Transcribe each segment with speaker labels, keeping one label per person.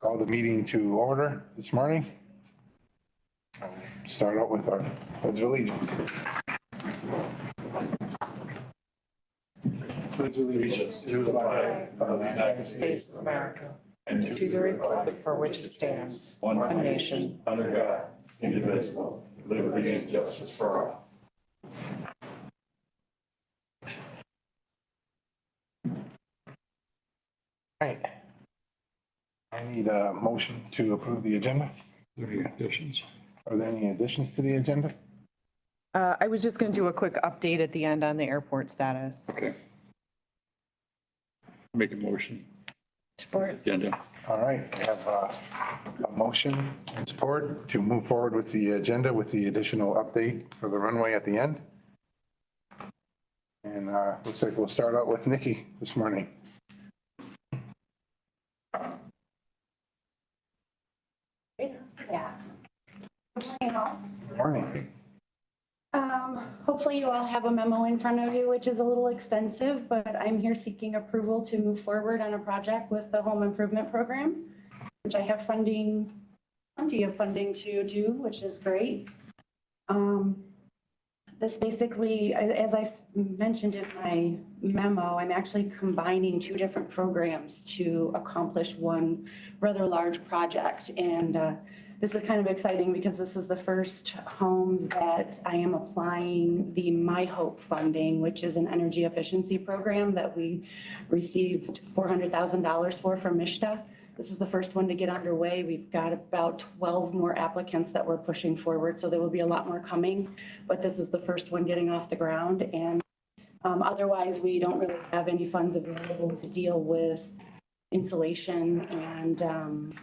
Speaker 1: Call the meeting to order this morning. Start out with our pledge of allegiance. Pledge allegiance to the flag of the United States of America and to the republic for which it stands, one nation, under God, indivisible, with liberty and justice for all. Right. I need a motion to approve the agenda. Are there any additions? Are there any additions to the agenda?
Speaker 2: I was just going to do a quick update at the end on the airport status.
Speaker 3: Okay. Make a motion.
Speaker 2: Support.
Speaker 3: Agenda.
Speaker 1: All right, we have a motion and support to move forward with the agenda with the additional update for the runway at the end. And looks like we'll start out with Nikki this morning.
Speaker 4: Yeah. Good morning, all.
Speaker 1: Good morning.
Speaker 4: Hopefully you all have a memo in front of you, which is a little extensive, but I'm here seeking approval to move forward on a project with the home improvement program, which I have funding, plenty of funding to do, which is great. This basically, as I mentioned in my memo, I'm actually combining two different programs to accomplish one rather large project. And this is kind of exciting because this is the first home that I am applying the My Hope funding, which is an energy efficiency program that we received $400,000 for from MISTA. This is the first one to get underway. We've got about 12 more applicants that we're pushing forward, so there will be a lot more coming, but this is the first one getting off the ground. And otherwise, we don't really have any funds available to deal with insulation and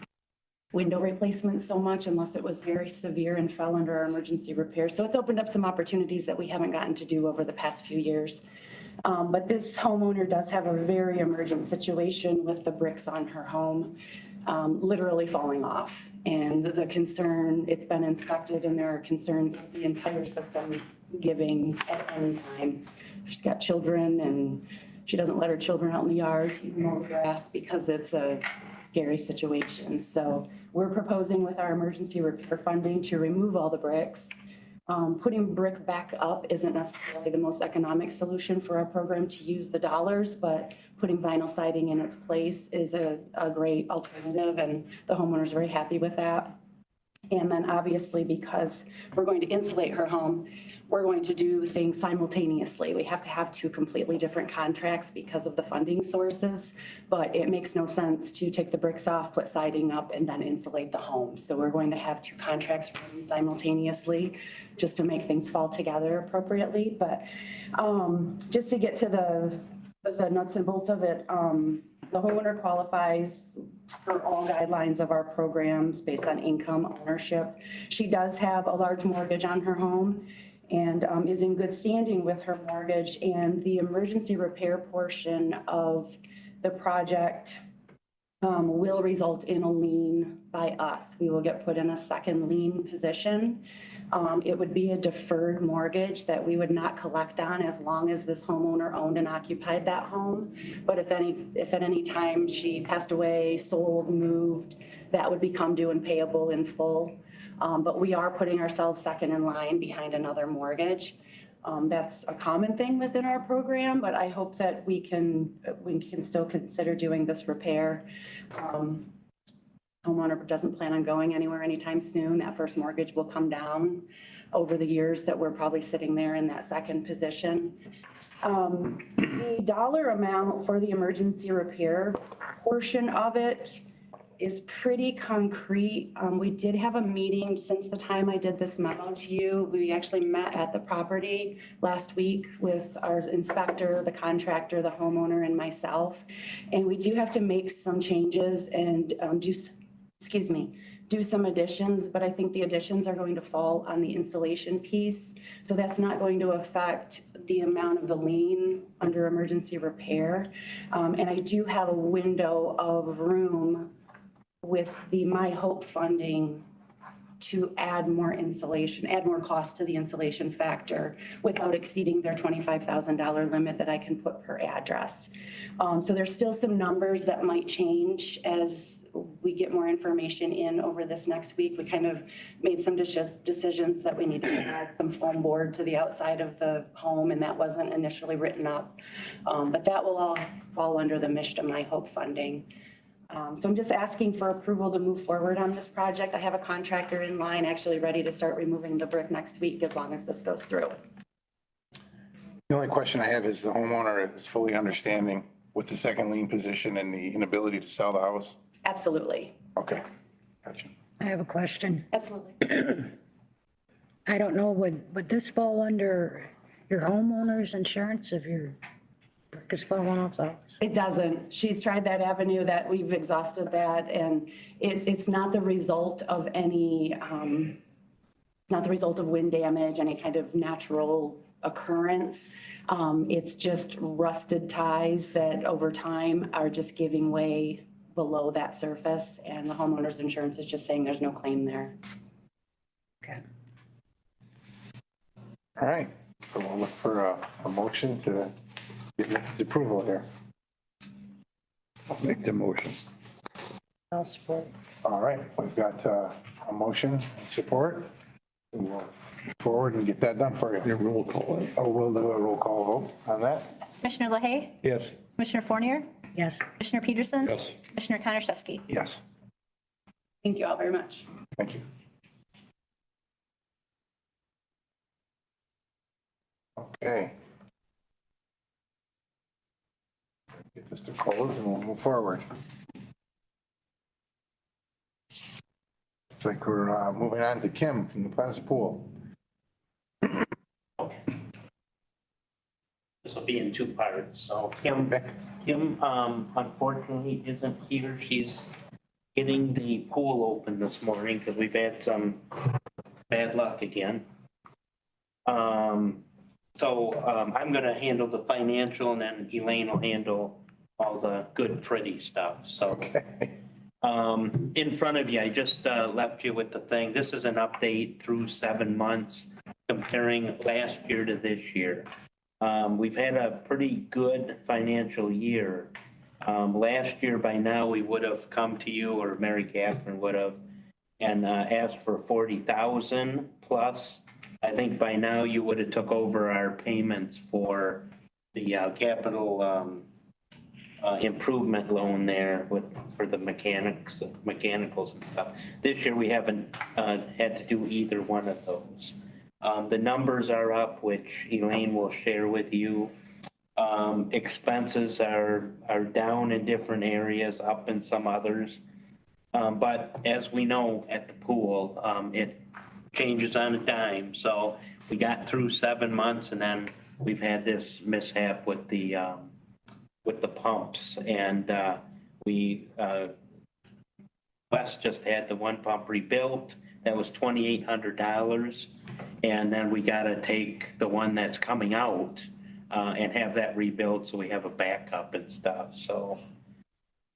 Speaker 4: window replacement so much unless it was very severe and fell under our emergency repair. So it's opened up some opportunities that we haven't gotten to do over the past few years. But this homeowner does have a very emergent situation with the bricks on her home literally falling off. And the concern, it's been inspected and there are concerns with the entire system giving at any time. She's got children and she doesn't let her children out in the yard to mow the grass because it's a scary situation. So we're proposing with our emergency repair funding to remove all the bricks. Putting brick back up isn't necessarily the most economic solution for our program to use the dollars, but putting vinyl siding in its place is a great alternative, and the homeowner's very happy with that. And then obviously, because we're going to insulate her home, we're going to do things simultaneously. We have to have two completely different contracts because of the funding sources, but it makes no sense to take the bricks off, put siding up, and then insulate the home. So we're going to have two contracts running simultaneously just to make things fall together appropriately. But just to get to the nuts and bolts of it, the homeowner qualifies for all guidelines of our programs based on income, ownership. She does have a large mortgage on her home and is in good standing with her mortgage, and the emergency repair portion of the project will result in a lien by us. We will get put in a second lien position. It would be a deferred mortgage that we would not collect on as long as this homeowner owned and occupied that home. But if at any time she passed away, sold, moved, that would become due and payable in full. But we are putting ourselves second in line behind another mortgage. That's a common thing within our program, but I hope that we can still consider doing this repair. Homeowner doesn't plan on going anywhere anytime soon. That first mortgage will come down over the years that we're probably sitting there in that second position. The dollar amount for the emergency repair portion of it is pretty concrete. We did have a meeting since the time I did this memo to you. We actually met at the property last week with our inspector, the contractor, the homeowner, and myself. And we do have to make some changes and do some additions, but I think the additions are going to fall on the insulation piece. So that's not going to affect the amount of the lien under emergency repair. And I do have a window of room with the My Hope funding to add more insulation, add more cost to the insulation factor without exceeding their $25,000 limit that I can put per address. So there's still some numbers that might change as we get more information in over this next week. We kind of made some decisions that we need to add some foam board to the outside of the home, and that wasn't initially written up. But that will all fall under the Mishta My Hope funding. So I'm just asking for approval to move forward on this project. I have a contractor in line actually ready to start removing the brick next week as long as this goes through.
Speaker 3: The only question I have is the homeowner is fully understanding with the second lien position and the inability to sell the house?
Speaker 4: Absolutely.
Speaker 3: Okay, gotcha.
Speaker 5: I have a question.
Speaker 4: Absolutely.
Speaker 5: I don't know, would this fall under your homeowner's insurance if your brick is falling off the house?
Speaker 4: It doesn't. She's tried that avenue, that we've exhausted that, and it's not the result of any, it's not the result of wind damage, any kind of natural occurrence. It's just rusted ties that over time are just giving way below that surface, and the homeowner's insurance is just saying there's no claim there.
Speaker 5: Okay.
Speaker 3: All right, so we'll look for a motion to get the approval here.
Speaker 6: I'll make the motion.
Speaker 5: I'll support.
Speaker 3: All right, we've got a motion and support. We'll move forward and get that done for you.
Speaker 6: Your roll call.
Speaker 3: Oh, we'll do a roll call vote on that.
Speaker 7: Commissioner LaHaye,
Speaker 6: Yes.
Speaker 7: Commissioner Fournier,
Speaker 5: Yes.
Speaker 7: Commissioner Peterson.
Speaker 6: Yes.
Speaker 7: Commissioner Konashevsky.
Speaker 3: Yes,
Speaker 4: Thank you all very much.
Speaker 3: thank you. Okay. Get this to close and we'll move forward. Looks like we're moving on to Kim from the Plaza Pool.
Speaker 8: This will be in two parts. So Kim unfortunately isn't here. She's getting the pool open this morning because we've had some bad luck again. I'm gonna handle the financial and then Elaine will handle all the good, pretty stuff. So
Speaker 3: Okay.
Speaker 8: in front of you, I just left you with the thing. This is an update through 7 months comparing last year to this year. We've had a pretty good financial year. Last year by now, we would have come to you, or Mary Catherine would have, and asked for 40,000 plus. I think by now you would have took over our payments for the capital improvement loan there for the mechanicals and stuff. This year, we haven't had to do either one of those. The numbers are up, which Elaine will share with you. Expenses are down in different areas, up in some others. But as we know at the pool, it changes on a dime. So we got through 7 months and then we've had this mishap with the pumps. And Wes just had the one pump rebuilt. That was $2,800. And then we got to take the one that's coming out and have that rebuilt so we have a backup and stuff. So,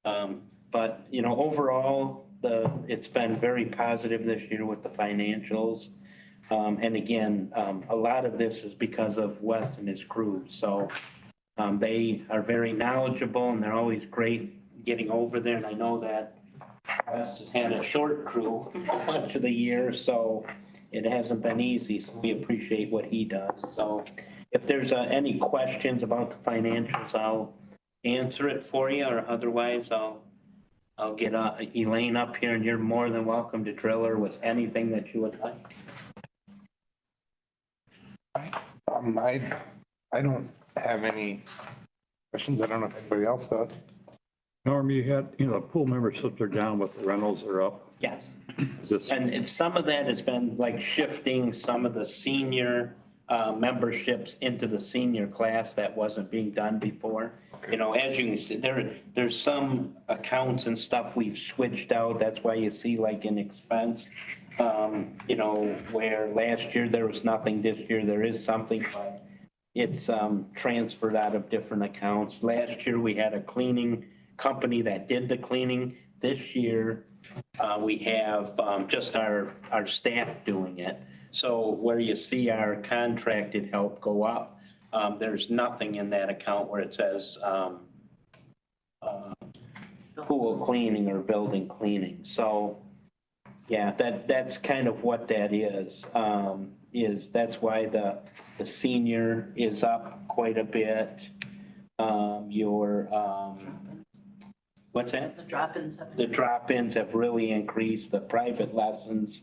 Speaker 8: but you know, overall, it's been very positive this year with the financials. And again, a lot of this is because of Wes and his crew. So they are very knowledgeable and they're always great getting over there. And I know that Wes has had a short crew much of the year, so it hasn't been easy. So we appreciate what he does. So if there's any questions about the financials, I'll answer it for you, or otherwise I'll get Elaine up here, and you're more than welcome to drill her with anything that you would like.
Speaker 3: I don't have any questions. I don't know if anybody else does.
Speaker 6: Norm, you had, the pool memberships are down, but the rentals are up.
Speaker 8: Yes.
Speaker 6: Is this,
Speaker 8: And some of that has been like shifting some of the senior memberships into the senior class that wasn't being done before. You know, as you can see, there's some accounts and stuff we've switched out. That's why you see like an expense, you know, where last year there was nothing, this year there is something, but it's transferred out of different accounts. Last year we had a cleaning company that did the cleaning. This year, we have just our staff doing it. So where you see our contracted help go up, there's nothing in that account where it says pool cleaning or building cleaning. So, yeah, that's kind of what that is that's why the senior is up quite a bit. What's that?
Speaker 1: The drop-ins have.
Speaker 8: The drop-ins have really increased. The private lessons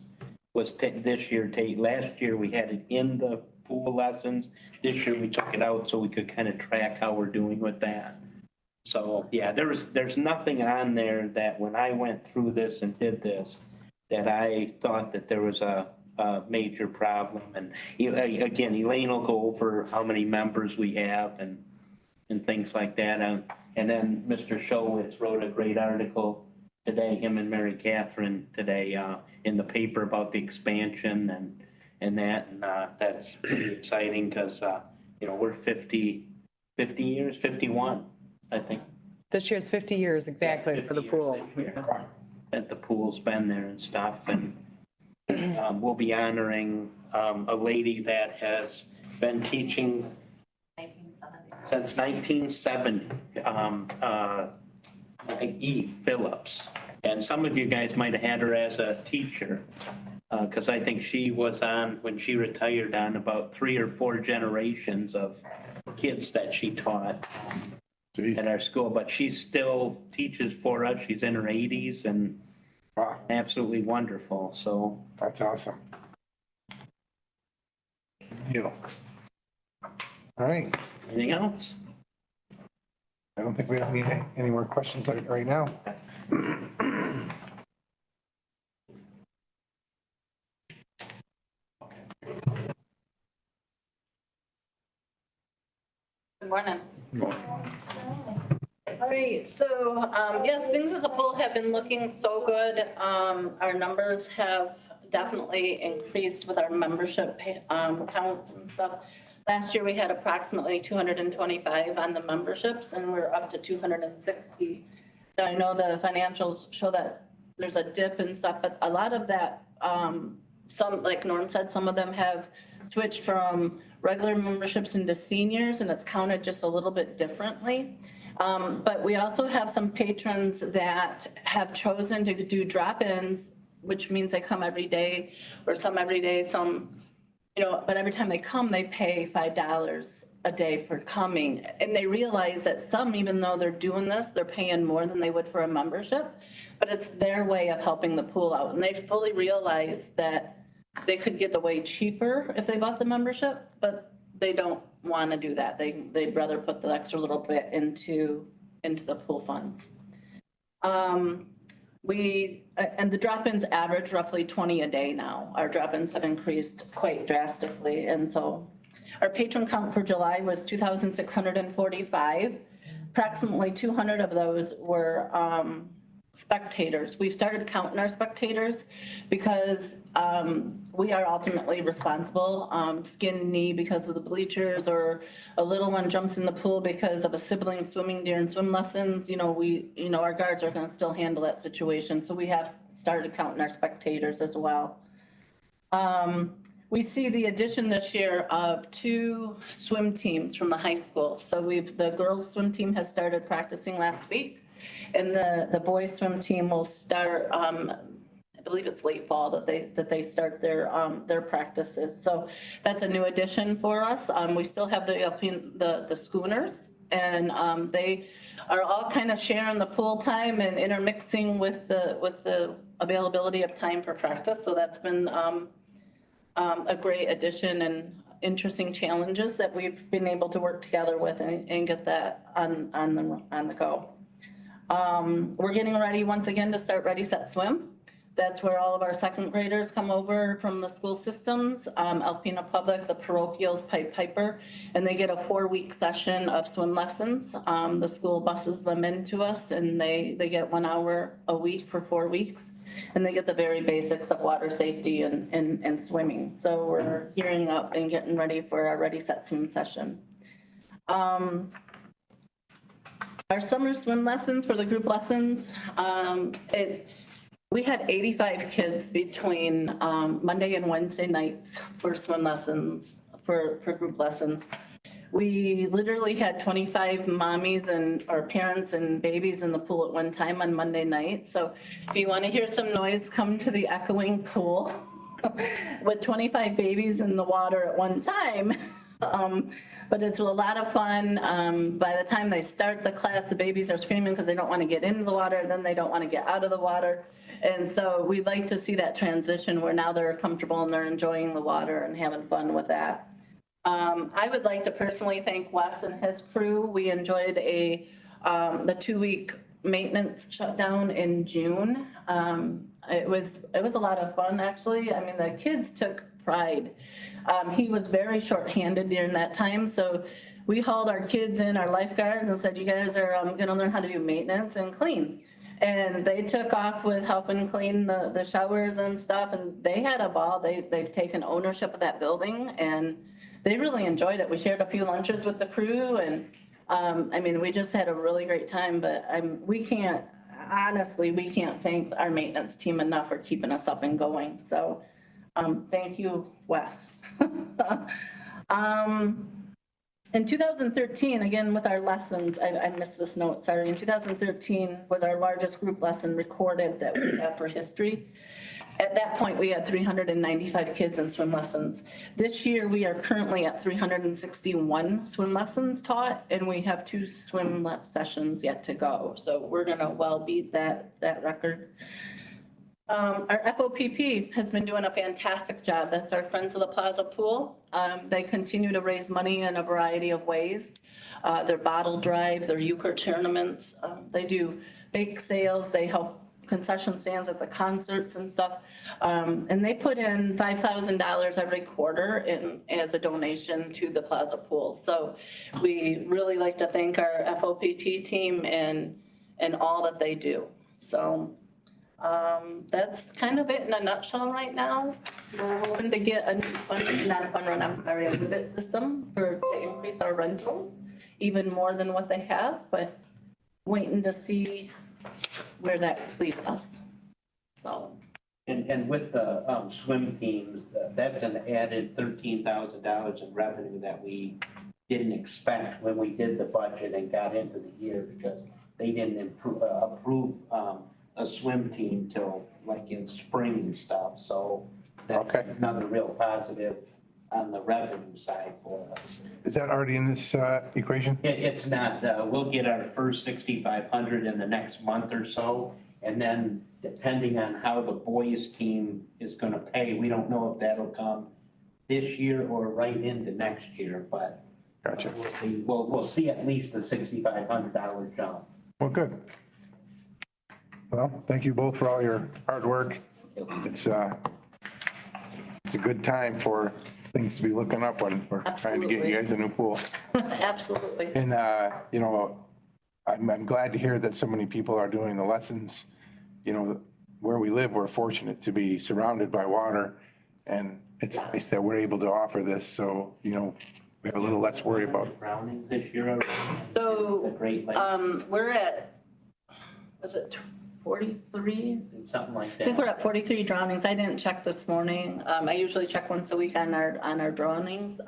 Speaker 8: was this year, last year we had it in the pool lessons. This year we took it out so we could kind of track how we're doing with that. So, yeah, there's nothing on there that when I went through this and did this, that I thought that there was a major problem. And again, Elaine will go over how many members we have and things like that. And then Mr. Showitz wrote a great article today, him and Mary Catherine today, in the paper about the expansion and that. And that's pretty exciting because, we're 50 years, 51, I think.
Speaker 2: This year's 50 years exactly for the
Speaker 8: 50 years
Speaker 2: pool.
Speaker 8: this year that the pool's been there and stuff. And we'll be honoring a lady that has been teaching since 1970, Eve Phillips. And some of you guys might have had her as a teacher, because I think she was on, when she retired, on about 3 or 4 generations of kids that she taught at our school. But she still teaches for us. She's in her 80s and
Speaker 3: Wow,
Speaker 8: absolutely wonderful. So
Speaker 3: that's awesome. You. All right.
Speaker 8: anything else?
Speaker 3: I don't think we have any more questions right now.
Speaker 9: Good morning. All right, so, yes, things as a whole have been looking so good. Our numbers have definitely increased with our membership, counts and stuff. Last year, we had approximately 225 on the memberships, and we're up to 260. Now, I know the financials show that there's a dip and stuff, but a lot of that, some, like Norm said, some of them have switched from regular memberships into seniors, and it's counted just a little bit differently. But we also have some patrons that have chosen to do drop-ins, which means they come every day, or some every day, some, but every time they come, they pay $5 a day for coming. And they realize that some, even though they're doing this, they're paying more than they would for a membership, but it's their way of helping the pool out. And they fully realize that they could get the way cheaper if they bought the membership, but they don't want to do that. They'd rather put the extra little bit into the pool funds. And the drop-ins average roughly 20 a day now. Our drop-ins have increased quite drastically. And so our patron count for July was 2,645. Approximately 200 of those were spectators. We've started counting our spectators because we are ultimately responsible. Skin knee because of the bleachers, or a little one jumps in the pool because of a sibling swimming during swim lessons. Our guards are going to still handle that situation. So we have started counting our spectators as well. We see the addition this year of 2 swim teams from the high school. So the girls swim team has started practicing last week. And the boys swim team will start, I believe it's late fall that they start their practices. So that's a new addition for us. We still have the schooners, and they are all kind of sharing the pool time and intermixing with the availability of time for practice. So that's been a great addition and interesting challenges that we've been able to work together with and get that on the go. We're getting ready once again to start Ready, Set, Swim. That's where all of our second graders come over from the school systems, Alpena Public, the parochials, Pied Piper, and they get a 4-week session of swim lessons. The school buses them into us, and they get 1 hour a week for 4 weeks, and they get the very basics of water safety and swimming. So we're gearing up and getting ready for our Ready, Set, Swim session. Our summer swim lessons for the group lessons, we had 85 kids between Monday and Wednesday nights for swim lessons, for group lessons. We literally had 25 mommies or parents and babies in the pool at one time on Monday night. So if you want to hear some noise, come to the echoing pool with 25 babies in the water at one time. But it's a lot of fun. By the time they start the class, the babies are screaming because they don't want to get into the water, and then they don't want to get out of the water. And so we'd like to see that transition where now they're comfortable and they're enjoying the water and having fun with that. I would like to personally thank Wes and his crew. We enjoyed the 2-week maintenance shutdown in June. It was a lot of fun, actually. I mean, the kids took pride. He was very shorthanded during that time, so we hauled our kids in, our lifeguards, and said, you guys are gonna learn how to do maintenance and clean. And they took off with helping clean the showers and stuff, and they had a ball. They've taken ownership of that building, and they really enjoyed it. We shared a few lunches with the crew, and I mean, we just had a really great time, but we can't thank our maintenance team enough for keeping us up and going. So thank you, Wes. In 2013, again, with our lessons, I missed this note, sorry. In 2013 was our largest group lesson recorded that we have for history. At that point, we had 395 kids in swim lessons. This year, we are currently at 361 swim lessons taught, and we have 2 swim sessions yet to go. So we're gonna well beat that record. Our FOPP has been doing a fantastic job. That's our Friends of the Plaza Pool. They continue to raise money in a variety of ways. Their bottle drive, their euchre tournaments, they do bake sales, they help concession stands at the concerts and stuff. And they put in $5,000 every quarter as a donation to the Plaza Pool. So we really like to thank our FOPP team and all that they do. So that's kind of it in a nutshell right now. We're hoping to get a limit system to increase our rentals even more than what they have, but waiting to see where that leads us. So.
Speaker 8: And with the swim teams, that's an added $13,000 in revenue that we didn't expect when we did the budget and got into the year, because they didn't approve a swim team till like in spring and stuff. So that's another real positive on the revenue side for us.
Speaker 3: Is that already in this equation?
Speaker 8: It's not. We'll get our first 6,500 in the next month or so. And then depending on how the boys team is going to pay, we don't know if that'll come this year or right into next year, but
Speaker 3: gotcha.
Speaker 8: We'll see. We'll see at least a $6,500 jump.
Speaker 3: Well, good. Well, thank you both for all your hard work. It's a good time for things to be looking up when we're trying to get you guys a new pool.
Speaker 9: Absolutely.
Speaker 3: And, you know, I'm glad to hear that so many people are doing the lessons. You know, where we live, we're fortunate to be surrounded by water, and it's nice that we're able to offer this. So, you know, we have a little less worry about.
Speaker 8: Drownings this year already.
Speaker 9: So,
Speaker 8: Great Lake.
Speaker 9: we're at, was it 43?
Speaker 8: Something like
Speaker 9: I think
Speaker 8: that.
Speaker 9: we're at 43 drownings. I didn't check this morning. I usually check once a week on our drownings.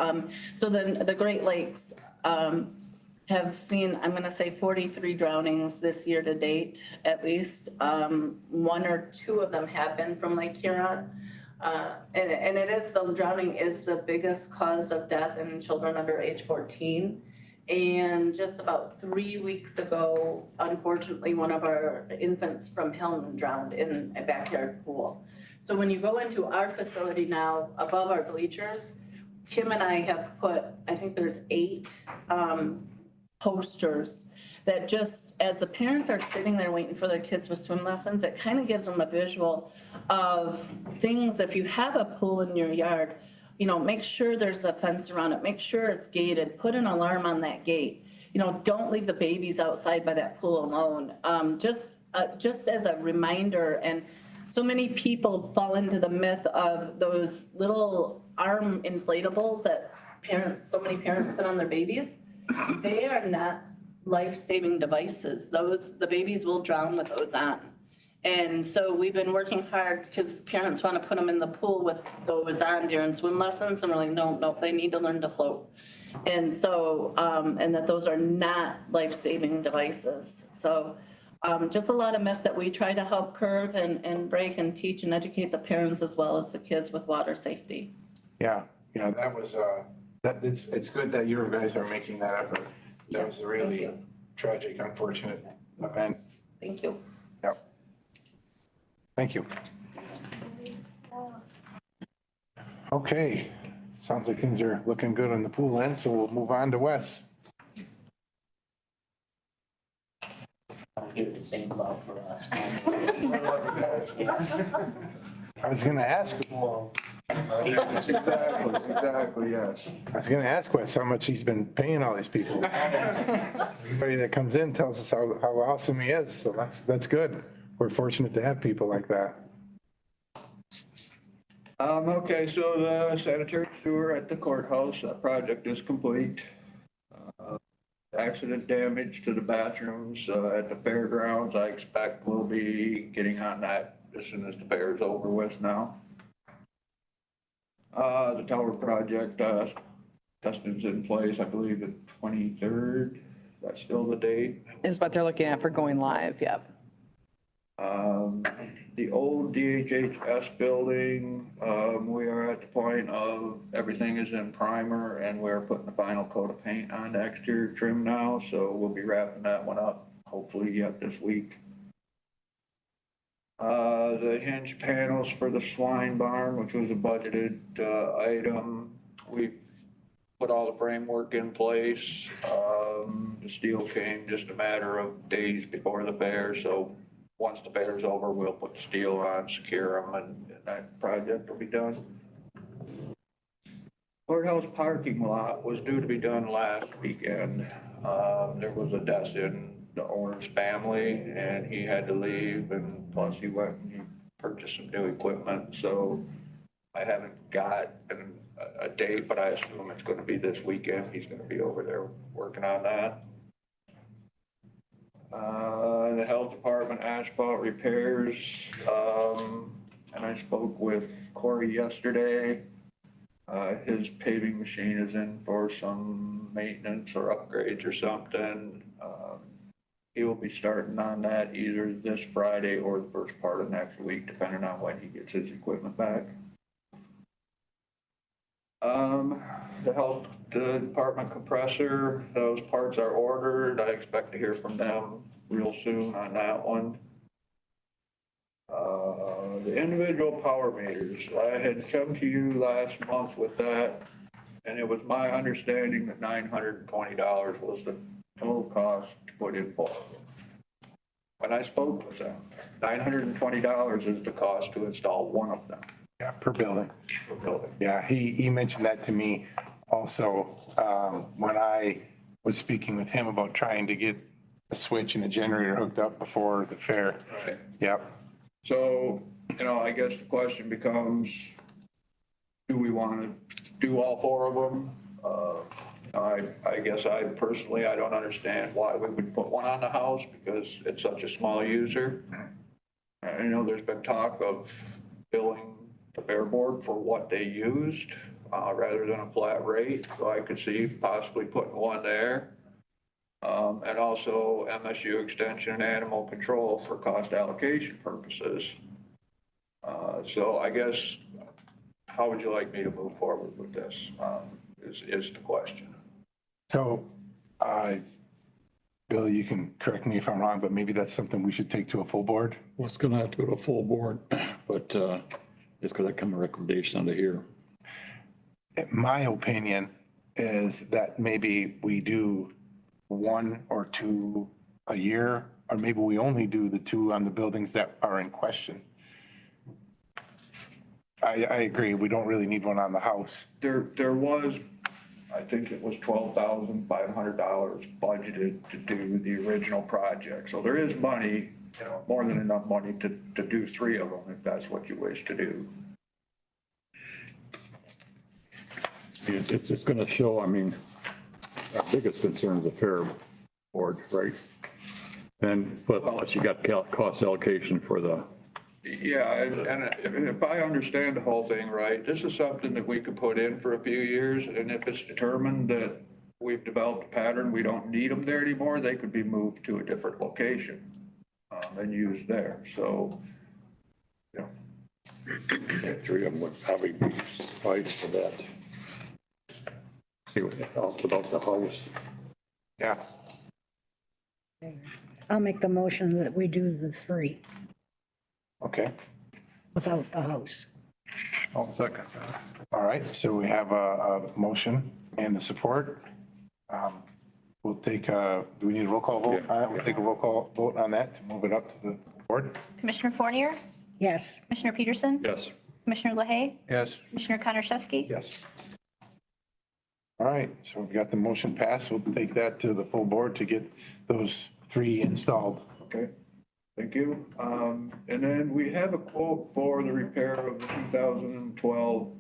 Speaker 9: So the Great Lakes have seen, I'm gonna say 43 drownings this year to date, at least. 1 or 2 of them have been from Lake Huron. And it is, the drowning is the biggest cause of death in children under age 14. And just about 3 weeks ago, unfortunately, one of our infants from Hillman drowned in a backyard pool. So when you go into our facility now, above our bleachers, Kim and I have put, I think there's 8 posters that just, as the parents are sitting there waiting for their kids with swim lessons, it kind of gives them a visual of things. If you have a pool in your yard, you know, make sure there's a fence around it, make sure it's gated, put an alarm on that gate. You know, don't leave the babies outside by that pool alone. Just as a reminder, and so many people fall into the myth of those little arm inflatables that so many parents put on their babies. They are not life-saving devices. The babies will drown with those on. And so we've been working hard because parents want to put them in the pool with those on during swim lessons, and we're like, no, they need to learn to float. And so, and that those are not life-saving devices. So just a lot of myths that we try to help curb and break and teach and educate the parents as well as the kids with water safety.
Speaker 3: Yeah, that was, it's good that you guys are making that effort. That was a really
Speaker 9: you.
Speaker 3: tragic, unfortunate event.
Speaker 9: Thank you.
Speaker 3: Yep. Thank you. Okay, sounds like things are looking good on the pool end, so we'll move on to Wes.
Speaker 8: Give the same love for us.
Speaker 3: I was gonna ask,
Speaker 6: Exactly, yes.
Speaker 3: I was gonna ask Wes how much he's been paying all these people. Everybody that comes in tells us how awesome he is, so that's good. We're fortunate to have people like that.
Speaker 6: Okay, so the sanitary sewer at the courthouse, that project is complete. Accident damage to the bathrooms at the fairgrounds, I expect we'll be getting on that as soon as the fair is over with now. The tower project, testing's in place, I believe the 23rd, that's still the date.
Speaker 2: Is what they're looking at for going live, yep.
Speaker 6: The old DHHS building, we are at the point of everything is in primer and we're putting the final coat of paint on the exterior trim now, so we'll be wrapping that one up hopefully yet this week. The hinge panels for the swine barn, which was a budgeted item, we put all the framework in place. The steel came just a matter of days before the fair, so once the fair's over, we'll put the steel on, secure them, and that project will be done. Courthouse parking lot was due to be done last weekend. There was a death in the owner's family, and he had to leave, and plus he went and he purchased some new equipment, so I haven't got a date, but I assume it's gonna be this weekend. He's gonna be over there working on that. The health department asphalt repairs, and I spoke with Corey yesterday. His paving machine is in for some maintenance or upgrades or something. He will be starting on that either this Friday or the first part of next week, depending on when he gets his equipment back. The health department compressor, those parts are ordered. I expect to hear from them real soon on that one. The individual power meters, I had come to you last month with that, and it was my understanding that $920 was the total cost to put in both of them. When I spoke with them, $920 is the cost to install one of them.
Speaker 3: Yeah, per building.
Speaker 6: Per building.
Speaker 3: Yeah, he mentioned that to me also, when I was speaking with him about trying to get a switch and a generator hooked up before the fair.
Speaker 6: Right.
Speaker 3: Yep.
Speaker 6: So, I guess the question becomes, do we want to do all four of them? I guess I personally don't understand why we would put one on the house because it's such a small user. I know there's been talk of billing the fair board for what they used rather than a flat rate. So I could see possibly putting one there. And also MSU Extension and Animal Control for cost allocation purposes. So I guess, how would you like me to move forward with this, is the question.
Speaker 3: So, Bill, you can correct me if I'm wrong, but maybe that's something we should take to a full board?
Speaker 6: Well, it's gonna have to go to a full board, but it's gonna come a recommendation under here.
Speaker 3: My opinion is that maybe we do one or two a year, or maybe we only do the two on the buildings that are in question. I agree. We don't really need one on the house.
Speaker 6: There was, I think it was $12,500 budgeted to do the original project. So there is money, more than enough money to do three of them if that's what you wish to do. It's gonna show, our biggest concern is the fair
Speaker 10: board, right? And, but unless you got cost allocation for the,
Speaker 6: Yeah, and if I understand the whole thing right, this is something that we could put in for a few years, and if it's determined that we've developed a pattern, we don't need them there anymore, they could be moved to a different location, and used there, so, you know.
Speaker 10: three of them would probably be suffice for that. See what they talked about the house.
Speaker 3: Yeah.
Speaker 5: I'll make the motion that we do the 3
Speaker 3: Okay.
Speaker 5: without the house.
Speaker 10: I'll second.
Speaker 3: All right. So we have a motion and the support. We'll take do we need a roll call vote?
Speaker 10: Yeah.
Speaker 3: We'll take a roll call vote on that to move it up to the board.
Speaker 7: Commissioner Fournier,
Speaker 5: Yes.
Speaker 7: Commissioner Peterson,
Speaker 10: Yes.
Speaker 7: Commissioner LaHaye,
Speaker 6: Yes.
Speaker 7: Commissioner Konarczewski.
Speaker 3: Yes. All right. So we've got the motion passed. We'll take that to the full board to get those 3 installed.
Speaker 6: Okay, thank you. And then we have a quote for the repair of the 2012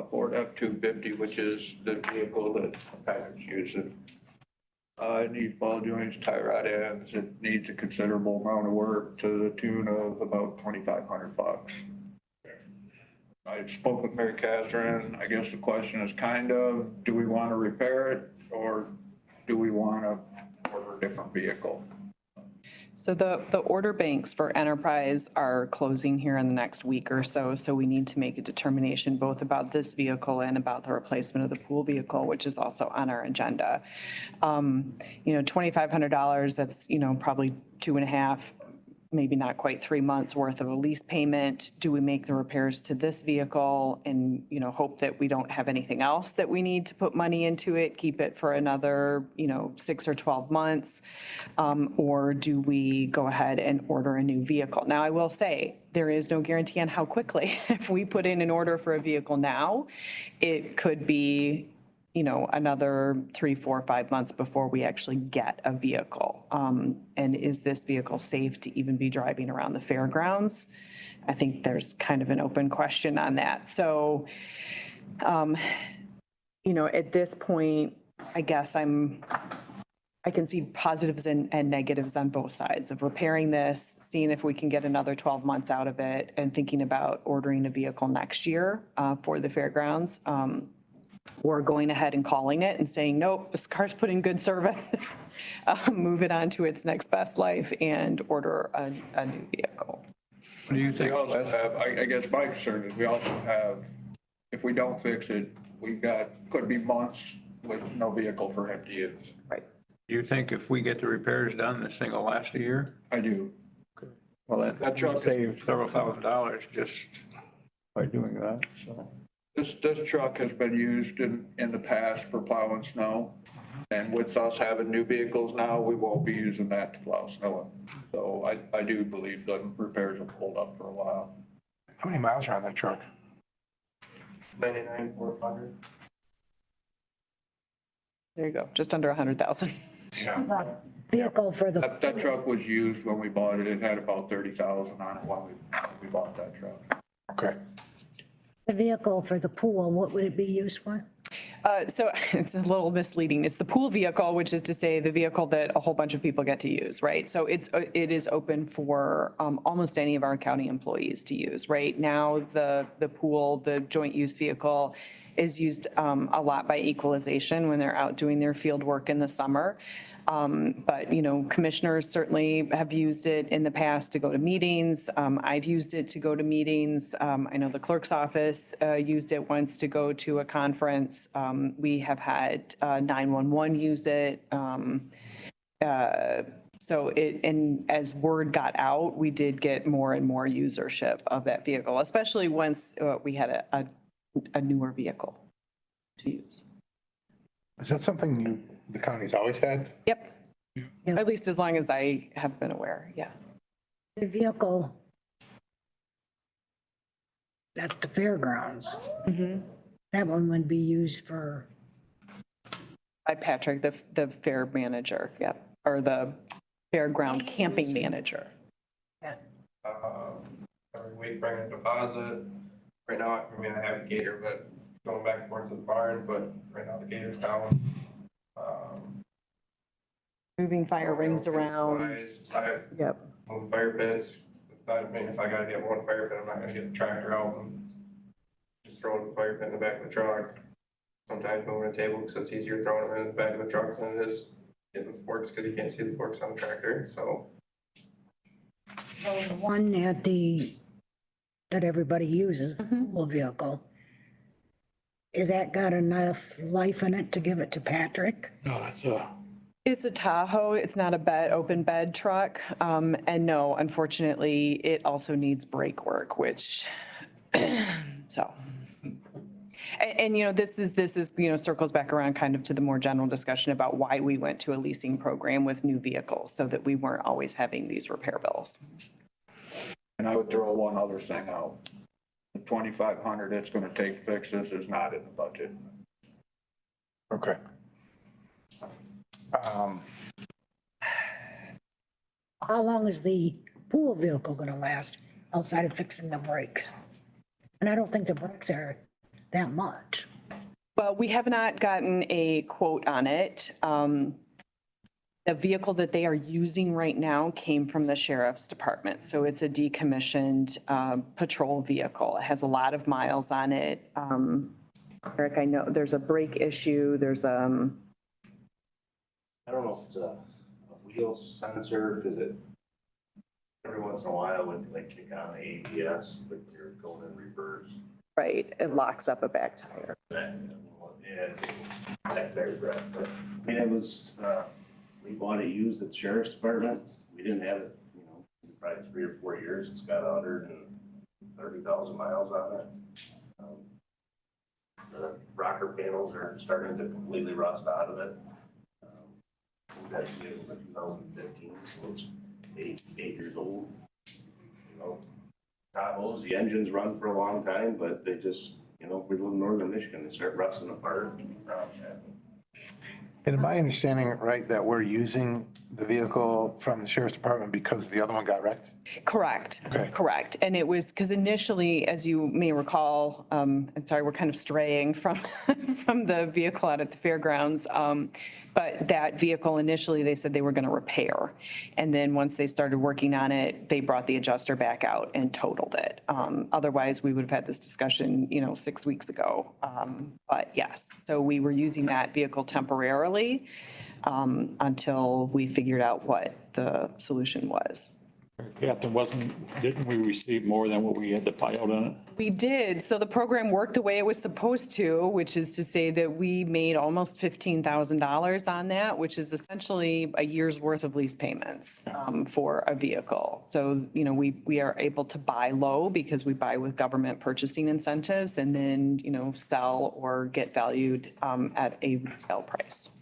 Speaker 6: Ford F-250, which is the vehicle that Patrick's using. It needs ball joints, tie rod ends. It needs a considerable amount of work to the tune of about $2,500. I spoke with Mary Catherine. I guess the question is kind of, do we want to repair it or do we want to order a different vehicle?
Speaker 2: So the order banks for Enterprise are closing here in the next week or so. So we need to make a determination both about this vehicle and about the replacement of the pool vehicle, which is also on our agenda. $2,500, that's, probably 2.5, maybe not quite 3 months worth of a lease payment. Do we make the repairs to this vehicle and, hope that we don't have anything else that we need to put money into it, keep it for another, 6 or 12 months? Or do we go ahead and order a new vehicle? Now, I will say, there is no guarantee on how quickly. If we put in an order for a vehicle now, it could be another 3, 4, 5 months before we actually get a vehicle. And is this vehicle safe to even be driving around the fairgrounds? I think there's kind of an open question on that. So, at this point, I guess I can see positives and negatives on both sides of repairing this, seeing if we can get another 12 months out of it, and thinking about ordering a vehicle next year for the fairgrounds. Or going ahead and calling it and saying, nope, this car's put in good service, move it on to its next best life and order a new vehicle.
Speaker 6: What do you think? We also have, I guess my concern is we also have, if we don't fix it, could be months with no vehicle for him to use.
Speaker 2: Right.
Speaker 11: Do you think if we get the repairs done, this thing will last a year?
Speaker 6: I do.
Speaker 11: Well, that
Speaker 6: That truck
Speaker 11: truck
Speaker 6: is-
Speaker 11: save several $1,000s just by doing that, so.
Speaker 6: This truck has been used in the past for plowing snow. And with us having new vehicles now, we won't be using that to plow snow. So I do believe the repairs will hold up for a while.
Speaker 3: How many miles are on that truck?
Speaker 1: 99,400.
Speaker 2: There you go, just under 100,000.
Speaker 3: Yeah.
Speaker 5: The vehicle for the,
Speaker 6: That truck was used when we bought it. It had about 30,000 on it when we bought that truck.
Speaker 3: Okay.
Speaker 5: the vehicle for the pool, what would it be used for?
Speaker 2: So it's a little misleading. It's the pool vehicle, which is to say the vehicle that a whole bunch of people get to use, right? So it is open for almost any of our county employees to use. Right now, the pool, the joint use vehicle is used a lot by equalization when they're out doing their field work in the summer. But, you know, commissioners certainly have used it in the past to go to meetings. I've used it to go to meetings. I know the clerk's office used it once to go to a conference. We have had 911 use it. So and as word got out, we did get more and more usership of that vehicle, especially once we had a newer vehicle to use.
Speaker 3: Is that something the county's always had?
Speaker 2: Yep. At least as long as I have been aware, yeah.
Speaker 5: The vehicle at the fairgrounds, that one would be used for,
Speaker 2: By Patrick, the fair manager, yep, or the fairground camping manager.
Speaker 1: Every week bring a deposit. Right now, I mean, I have a gator, but going back and forth to the barn, but right now the gator's down.
Speaker 2: moving fire rings around.
Speaker 1: I
Speaker 2: Yep.
Speaker 1: move fire pits. I mean, if I gotta get one fire pit, I'm not gonna get the tractor out and just throw the fire pit in the back of the truck. Sometimes moving a table because it's easier throwing them in the back of the truck than it is getting the forks because you can't see the forks on the tractor, so.
Speaker 5: The one that everybody uses, the pool vehicle, is that got enough life in it to give it to Patrick?
Speaker 3: No, that's a.
Speaker 2: It's a Tahoe. It's not a open bed truck. And no, unfortunately, it also needs brake work, which, so. And, you know, this is, you know, circles back around kind of to the more general discussion about why we went to a leasing program with new vehicles, so that we weren't always having these repair bills.
Speaker 6: And I would throw one other thing out. The 2,500 it's gonna take to fix this is not in the budget.
Speaker 3: Okay.
Speaker 5: How long is the pool vehicle gonna last outside of fixing the brakes? And I don't think the brakes are that much.
Speaker 2: Well, we have not gotten a quote on it. The vehicle that they are using right now came from the sheriff's department. So it's a decommissioned patrol vehicle. It has a lot of miles on it. Eric, I know there's a brake issue. There's
Speaker 12: I don't know if it's a wheel sensor, because it, every once in a while, when they kick on the ABS, like you're going in reverse.
Speaker 2: right, it locks up a back tire.
Speaker 12: Yeah, that very breath, but, I mean, it was, we bought it used at the sheriff's department. We didn't have it, you know, probably 3 or 4 years. It's got 130,000 miles on it. The rocker panels are starting to completely rust out of it. That vehicle was 2015, so it's eight years old. You know, Tahoes, the engines run for a long time, but they just, you know, if we live in northern Michigan, they start rusting apart.
Speaker 3: And am I understanding it right that we're using the vehicle from the sheriff's department because the other one got wrecked?
Speaker 2: Correct.
Speaker 3: Okay.
Speaker 2: Correct. And it was, because initially, as you may recall, and sorry, we're kind of straying from, from the vehicle out at the fairgrounds. But that vehicle initially, they said they were going to repair. And then once they started working on it, they brought the adjuster back out and totaled it. Otherwise, we would have had this discussion, you know, 6 weeks ago. But yes, so we were using that vehicle temporarily until we figured out what the solution was.
Speaker 10: Captain, didn't we receive more than what we had to pay out on it?
Speaker 2: We did. So the program worked the way it was supposed to, which is to say that we made almost $15,000 on that, which is essentially a year's worth of lease payments for a vehicle. So, you know, we are able to buy low because we buy with government purchasing incentives and then, you know, sell or get valued at a retail price.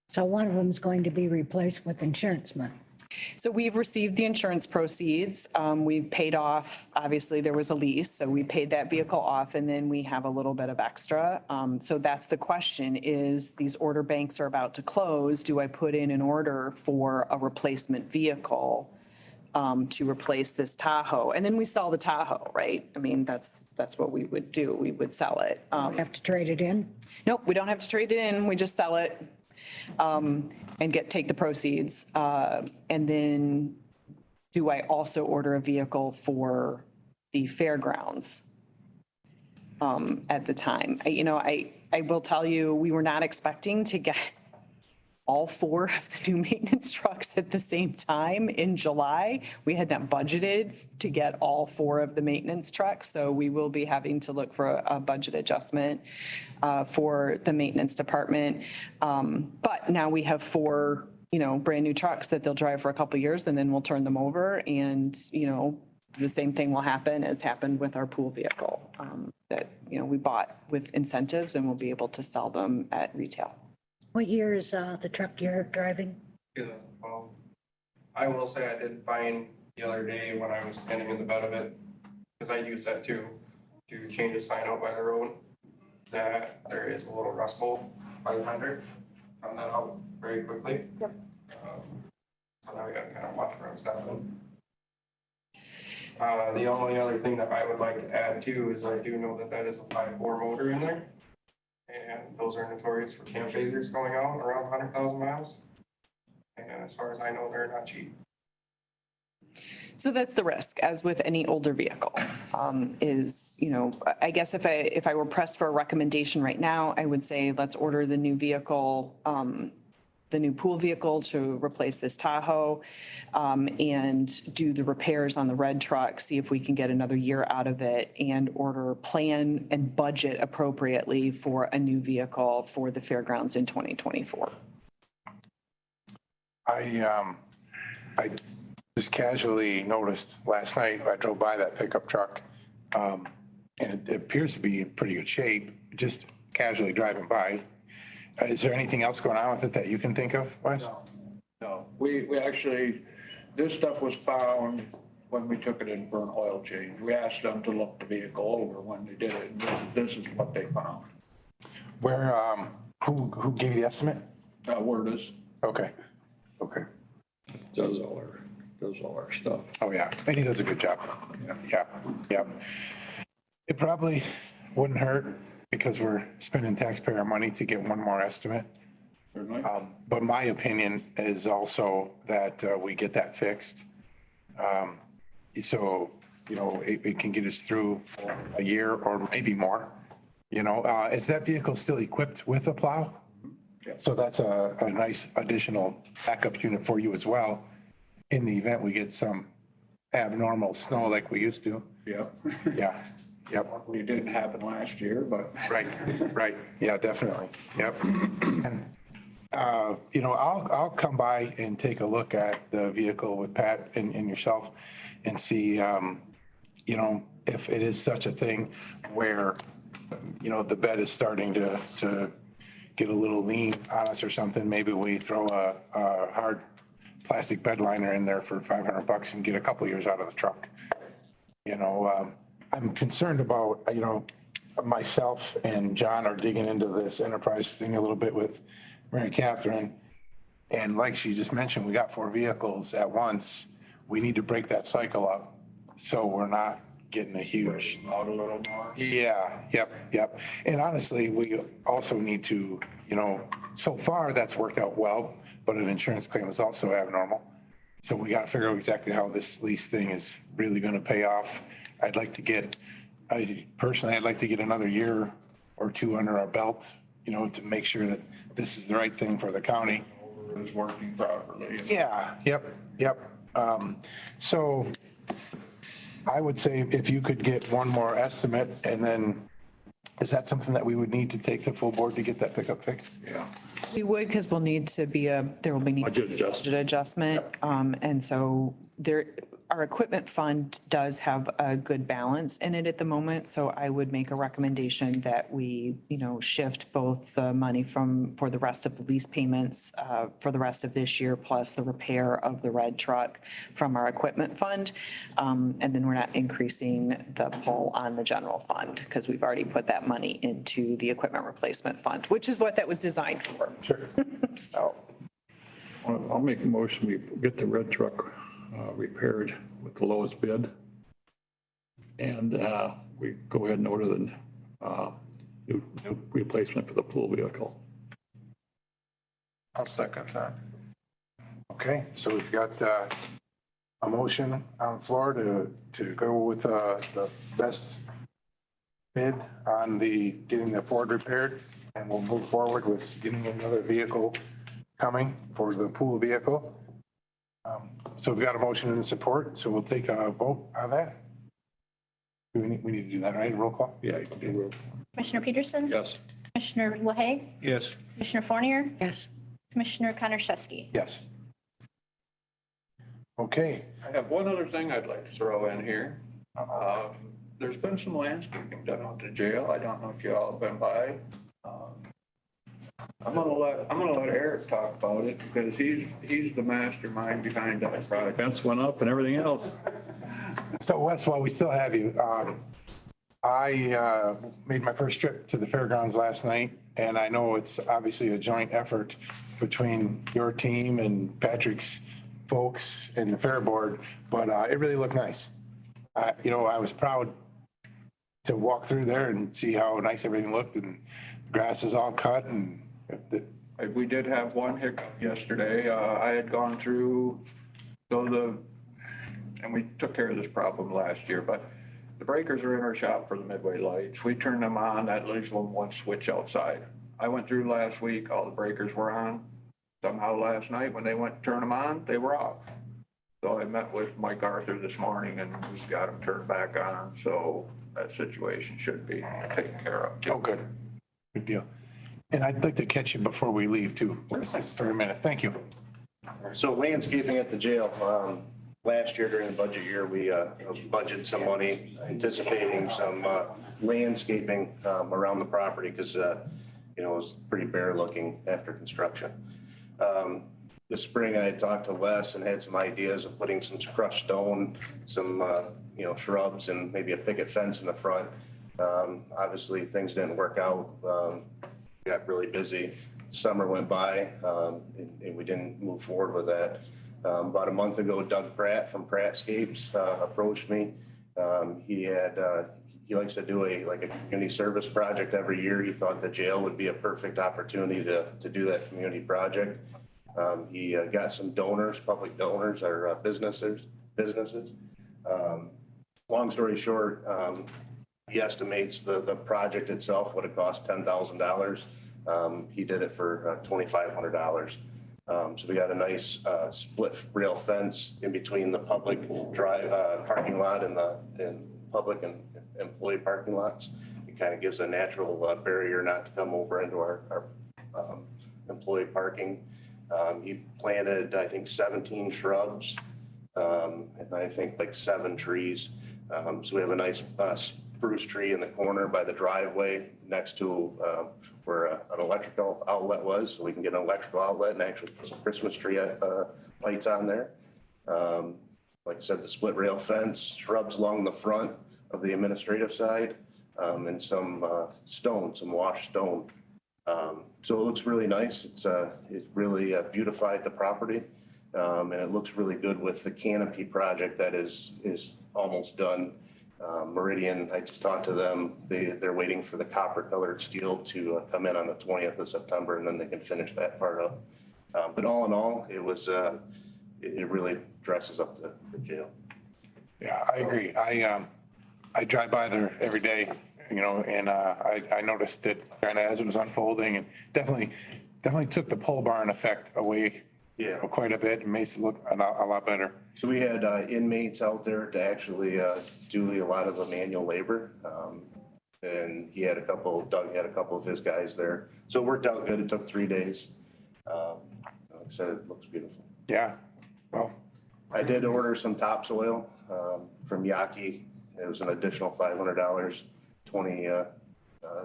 Speaker 5: So one of them is going to be replaced with insurance money.
Speaker 2: So we've received the insurance proceeds. We've paid off, obviously there was a lease, so we paid that vehicle off and then we have a little bit of extra. So that's the question is these order banks are about to close. Do I put in an order for a replacement vehicle to replace this Tahoe? And then we sell the Tahoe, right? I mean, that's what we would do. We would sell it.
Speaker 5: Have to trade it in?
Speaker 2: Nope, we don't have to trade it in. We just sell it. And take the proceeds. And then do I also order a vehicle for the fairgrounds at the time? I will tell you, we were not expecting to get all 4 of the new maintenance trucks at the same time in July. We had not budgeted to get all 4 of the maintenance trucks, so we will be having to look for a budget adjustment for the maintenance department. But now we have 4, you know, brand new trucks that they'll drive for a couple of years and then we'll turn them over. And, you know, the same thing will happen as happened with our pool vehicle that, you know, we bought with incentives and we'll be able to sell them at retail.
Speaker 5: What year is the truck you're driving?
Speaker 1: Yeah, well, I will say I did find the other day when I was standing in the bed of it, because I use that too, to change a sign out by the road, that there is a little rust hole by the fender. Found that out very quickly.
Speaker 2: Yep.
Speaker 1: So now we gotta kind of watch where I'm stepping. The only other thing that I would like to add too is I do know that is a 5.4 motor in there. And those are notorious for camp phasers going out around 100,000 miles.
Speaker 11: And as far as I know, they're not cheap.
Speaker 2: So that's the risk, as with any older vehicle, is, you know, I guess if I were pressed for a recommendation right now, I would say let's order the new vehicle, the new pool vehicle to replace this Tahoe, and do the repairs on the red truck, see if we can get another year out of it, and plan and budget appropriately for a new vehicle for the fairgrounds in 2024.
Speaker 3: I just casually noticed last night, I drove by that pickup truck, and it appears to be in pretty good shape, just casually driving by. Is there anything else going on with it that you can think of, Wes?
Speaker 6: No, we actually, this stuff was found when we took it in for an oil change. We asked them to look the vehicle over when they did it, and this is what they found.
Speaker 3: Where, who gave you the estimate?
Speaker 6: Word is,
Speaker 3: Okay, okay.
Speaker 10: Does all our stuff.
Speaker 3: Oh, yeah, and he does a good job. Yeah. It probably wouldn't hurt because we're spending taxpayer money to get one more estimate.
Speaker 6: certainly.
Speaker 3: But my opinion is also that we get that fixed. So, you know, it can get us through a year or maybe more. You know, is that vehicle still equipped with a plow?
Speaker 6: Yeah.
Speaker 3: So that's a nice additional backup unit for you as well, in the event we get some abnormal snow like we used to.
Speaker 6: Yeah.
Speaker 3: Yeah, yep.
Speaker 6: It didn't happen last year, but.
Speaker 3: Right. Yeah, definitely. Yep. And, you know, I'll come by and take a look at the vehicle with Pat and yourself and see, you know, if it is such a thing where, you know, the bed is starting to get a little lean on us or something. Maybe we throw a hard plastic bed liner in there for $500 and get a couple years out of the truck. You know, I'm concerned about, you know, myself and John are digging into this enterprise thing a little bit with Mary Catherine. And like she just mentioned, we got 4 vehicles at once. We need to break that cycle up so we're not getting a huge.
Speaker 6: Out a little more.
Speaker 3: Yeah, yep. And honestly, we also need to, you know, so far that's worked out well, but an insurance claim is also abnormal. So we got to figure out exactly how this lease thing is really going to pay off. I'd like to get another year or 2 under our belt, you know, to make sure that this is the right thing for the county.
Speaker 6: Is working properly.
Speaker 3: Yeah, yep. So I would say if you could get one more estimate, and then is that something that we would need to take to full board to get that pickup fixed?
Speaker 6: Yeah.
Speaker 2: We would, because we'll need to be there will be
Speaker 10: Budget adjustment.
Speaker 2: budget adjustment. And so our equipment fund does have a good balance in it at the moment. So I would make a recommendation that we, you know, shift both the money for the rest of the lease payments for the rest of this year, plus the repair of the red truck from our equipment fund. And then we're not increasing the pull on the general fund because we've already put that money into the equipment replacement fund, which is what that was designed for.
Speaker 3: Sure.
Speaker 2: So.
Speaker 10: I'll make a motion, we get the red truck repaired with the lowest bid. And we go ahead and order the new replacement for the pool vehicle.
Speaker 11: I'll second that.
Speaker 3: Okay, so we've got a motion on the floor to go with the best bid on getting the Ford repaired, and we'll move forward with getting another vehicle coming for the pool vehicle. So we've got a motion and support, so we'll take a vote on that. We need to do that, right? Roll call?
Speaker 10: Yeah, you can do roll.
Speaker 7: Commissioner Peterson?
Speaker 10: Yes.
Speaker 7: Commissioner LaHaye?
Speaker 11: Yes.
Speaker 7: Commissioner Fournier?
Speaker 5: Yes.
Speaker 7: Commissioner Konoszewski?
Speaker 3: Yes. Okay,
Speaker 6: I have one other thing I'd like to throw in here. There's been some landscaping done out the jail. I don't know if you all have been by. I'm gonna let Eric talk about it because he's the mastermind behind that project.
Speaker 10: Fence went up and everything else.
Speaker 3: so Wes, while we still have you, I made my first trip to the fairgrounds last night, and I know it's obviously a joint effort between your team and Patrick's folks and the fair board, but it really looked nice. You know, I was proud to walk through there and see how nice everything looked, and the grass is all cut and the
Speaker 6: We did have one hiccup yesterday. I had gone through, and we took care of this problem last year, but the breakers are in our shop for the midway lights. We turn them on, that leaves one switch outside. I went through last week, all the breakers were on. Somehow last night, when they went to turn them on, they were off. So I met with Mike Arthur this morning and we got them turned back on, so that situation should be taken care of.
Speaker 3: Oh, good. Good deal. And I'd like to catch you before we leave too, just for a minute. Thank you.
Speaker 12: So landscaping at the jail, last year during the budget year, we budgeted some money anticipating some landscaping around the property because, it was pretty bare looking after construction. This spring I had talked to Wes and had some ideas of putting some crushed stone, some, shrubs and maybe a picket fence in the front. Obviously things didn't work out. Got really busy. Summer went by, and we didn't move forward with that. About a month ago, Doug Pratt from Prattscapes approached me. He likes to do a community service project every year. He thought the jail would be a perfect opportunity to do that community project. He got some donors, public donors or businesses. Long story short, he estimates the project itself would have cost $10,000. He did it for $2,500. So we got a nice split rail fence in between the public parking lot and public and employee parking lots. It kind of gives a natural barrier not to come over into our employee parking. He planted, I think, 17 shrubs, and I think like 7 trees. So we have a nice spruce tree in the corner by the driveway next to where an electrical outlet was, so we can get an electrical outlet and actually put some Christmas tree lights on there. Like I said, the split rail fence, shrubs along the front of the administrative side, and some stone, some washed stone. So it looks really nice. It really beautified the property, and it looks really good with the canopy project that is almost done. Meridian, I just talked to them. They're waiting for the copper colored steel to come in on the 20th of September, and then they can finish that part up. But all in all, it really dresses up the jail.
Speaker 3: Yeah, I agree. I drive by there every day, and I noticed it kind of as it was unfolding, and definitely took the pole barn effect away.
Speaker 12: Yeah.
Speaker 3: Quite a bit and makes it look a lot better.
Speaker 12: So we had inmates out there to actually do a lot of the manual labor. And Doug had a couple of his guys there. So it worked out good. It took 3 days. Like I said, it looks beautiful.
Speaker 3: Yeah, well.
Speaker 12: I did order some topsoil from Yaki. It was an additional $500, 20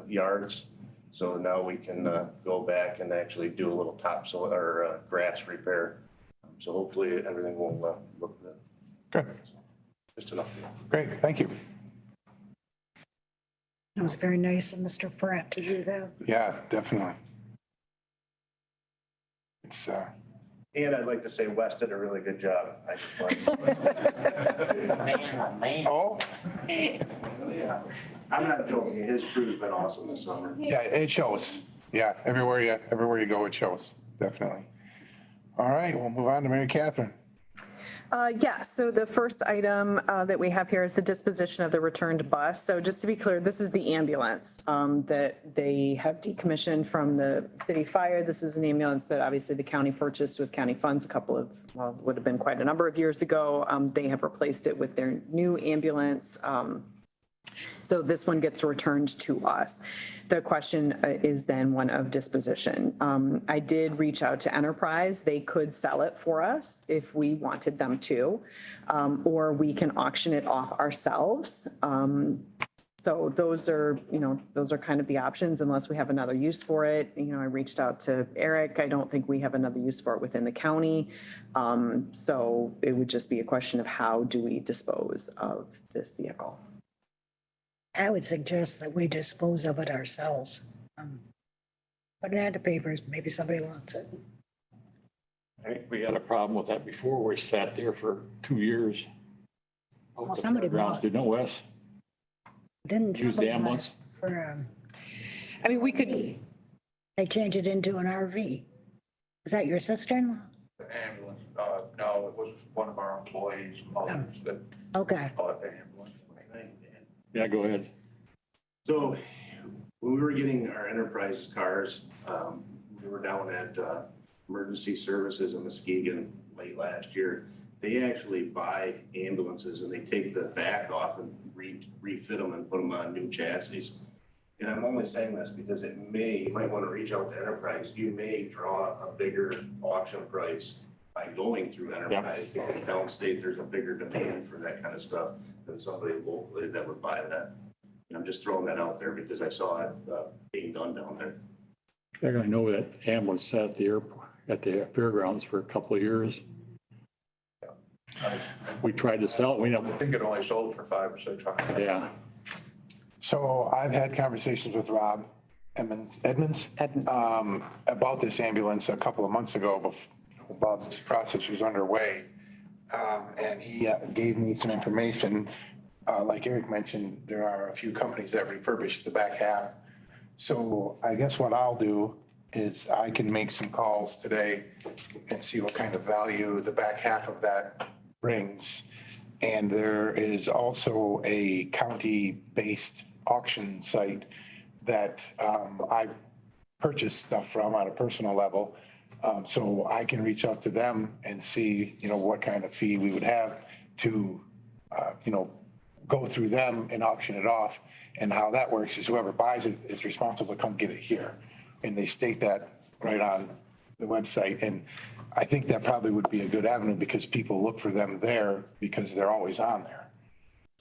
Speaker 12: yards. So now we can go back and actually do a little topsoil or grass repair. So hopefully everything will look good.
Speaker 3: Good.
Speaker 12: Just enough.
Speaker 3: Great, thank you.
Speaker 5: It was very nice of Mr. Pratt to do that.
Speaker 3: Yeah, definitely. It's
Speaker 12: And I'd like to say Wes did a really good job. I just want
Speaker 3: Oh,
Speaker 12: I'm not joking. His crew's been awesome this summer.
Speaker 3: yeah, it shows. Yeah, everywhere you go, it shows, definitely. All right, we'll move on to Mary Catherine.
Speaker 2: Yeah, so the first item that we have here is the disposition of the returned bus. So just to be clear, this is the ambulance that they have decommissioned from the city fire. This is an ambulance that obviously the county purchased with county funds would have been quite a number of years ago. They have replaced it with their new ambulance. So this one gets returned to us. The question is then one of disposition. I did reach out to Enterprise. They could sell it for us if we wanted them to, or we can auction it off ourselves. So those are kind of the options unless we have another use for it. I reached out to Eric. I don't think we have another use for it within the county. So it would just be a question of how do we dispose of this vehicle?
Speaker 5: I would suggest that we dispose of it ourselves. Put it in the papers, maybe somebody wants it.
Speaker 10: I think we had a problem with that before. We sat there for 2 years.
Speaker 5: Well, somebody bought it.
Speaker 10: Did you know, Wes?
Speaker 5: Didn't
Speaker 10: Use the
Speaker 5: somebody buy
Speaker 10: ambulance?
Speaker 5: it for,
Speaker 2: I mean, we could,
Speaker 5: They change it into an RV. Is that your sister-in-law?
Speaker 6: The ambulance, no, it was one of our employees, mothers that
Speaker 5: Okay.
Speaker 6: bought the ambulance.
Speaker 10: Yeah, go ahead.
Speaker 12: So when we were getting our enterprise cars, we were down at Emergency Services in Muskegon late last year. They actually buy ambulances and they take the back off and refit them and put them on new chassis. And I'm only saying this because you might want to reach out to Enterprise. You may draw a bigger auction price by going through Enterprise. Because downstate, there's a bigger demand for that kind of stuff than somebody locally that would buy that. And I'm just throwing that out there because I saw it being done down there.
Speaker 10: I know that ambulance sat at the airport, at the fairgrounds for a couple of years. We tried to sell it. We
Speaker 6: I
Speaker 10: never,
Speaker 6: think it only sold for $500 or $600.
Speaker 10: yeah.
Speaker 3: So I've had conversations with Rob Edmonds, about this ambulance a couple of months ago while this process was underway. And he gave me some information. Like Eric mentioned, there are a few companies that refurbish the back half. So I guess what I'll do is I can make some calls today and see what kind of value the back half of that brings. And there is also a county-based auction site that I purchase stuff from on a personal level. So I can reach out to them and see, what kind of fee we would have to, go through them and auction it off. And how that works is whoever buys it is responsible to come get it here. And they state that right on the website. And I think that probably would be a good avenue because people look for them there because they're always on there.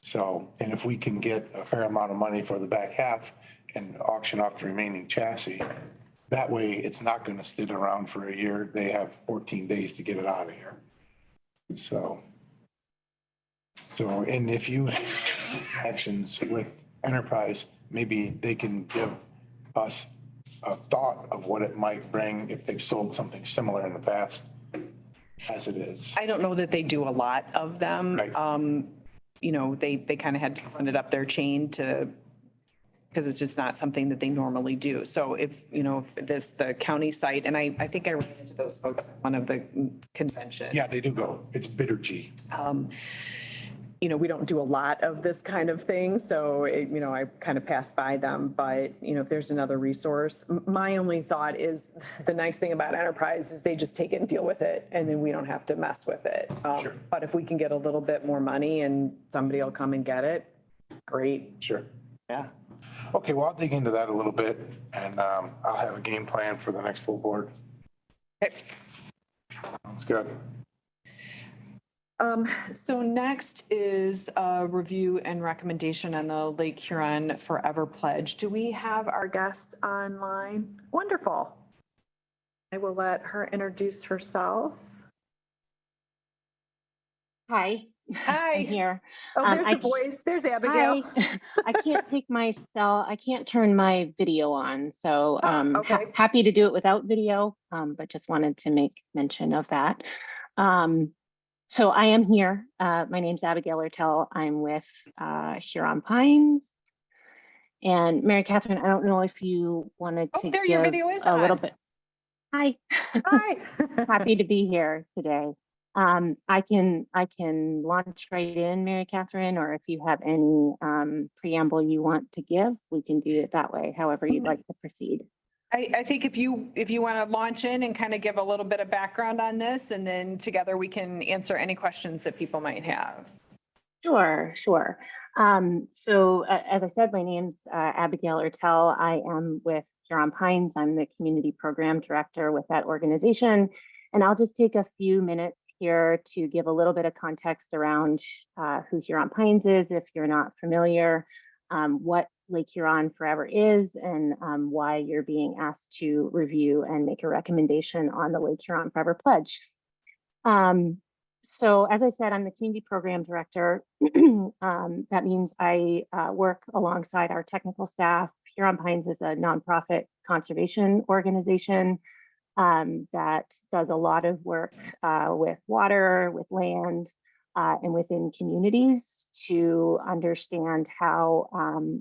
Speaker 3: So, and if we can get a fair amount of money for the back half and auction off the remaining chassis, that way it's not going to sit around for a year. They have 14 days to get it out of here. So, and if you have actions with Enterprise, maybe they can give us a thought of what it might bring if they've sold something similar in the past as it is.
Speaker 2: I don't know that they do a lot of them.
Speaker 3: Right.
Speaker 2: They kind of had to run it up their chain because it's just not something that they normally do. So if the county site, and I think I ran into those folks at one of the conventions.
Speaker 3: Yeah, they do go. It's bitter G.
Speaker 2: We don't do a lot of this kind of thing, so I kind of passed by them, but if there's another resource, my only thought is the nice thing about Enterprise is they just take it and deal with it, and then we don't have to mess with it.
Speaker 3: Sure.
Speaker 2: But if we can get a little bit more money and somebody will come and get it, great.
Speaker 3: Sure.
Speaker 2: Yeah.
Speaker 3: Okay, well, I'll dig into that a little bit and I'll have a game plan for the next full board.
Speaker 2: Okay.
Speaker 3: Sounds good.
Speaker 2: So next is a review and recommendation on the Lake Huron Forever Pledge. Do we have our guest online? Wonderful. I will let her introduce herself.
Speaker 13: Hi.
Speaker 2: Hi.
Speaker 13: I'm here.
Speaker 2: Oh, there's
Speaker 13: I
Speaker 2: the voice. There's Abigail.
Speaker 13: Hi. I can't turn my video on. So
Speaker 2: okay.
Speaker 13: happy to do it without video, but just wanted to make mention of that. So I am here. My name's Abigail Ertel. I'm with Huron Pines. And Mary Catherine, I don't know if you wanted to
Speaker 2: there
Speaker 13: give
Speaker 2: your video is
Speaker 13: a little
Speaker 2: on.
Speaker 13: bit. Hi.
Speaker 2: Hi.
Speaker 13: Happy to be here today. I can launch right in, Mary Catherine, or if you have any preamble you want to give, we can do it that way, however you'd like to proceed.
Speaker 2: I think if you want to launch in and kind of give a little bit of background on this, and then together we can answer any questions that people might have.
Speaker 13: Sure. So as I said, my name's Abigail Ertel. I am with Huron Pines. I'm the community program director with that organization. And I'll just take a few minutes here to give a little bit of context around who Huron Pines is, if you're not familiar, what Lake Huron Forever is, and why you're being asked to review and make a recommendation on the Lake Huron Forever Pledge. So as I said, I'm the community program director. That means I work alongside our technical staff. Huron Pines is a nonprofit conservation organization that does a lot of work with water, with land, and within communities to understand how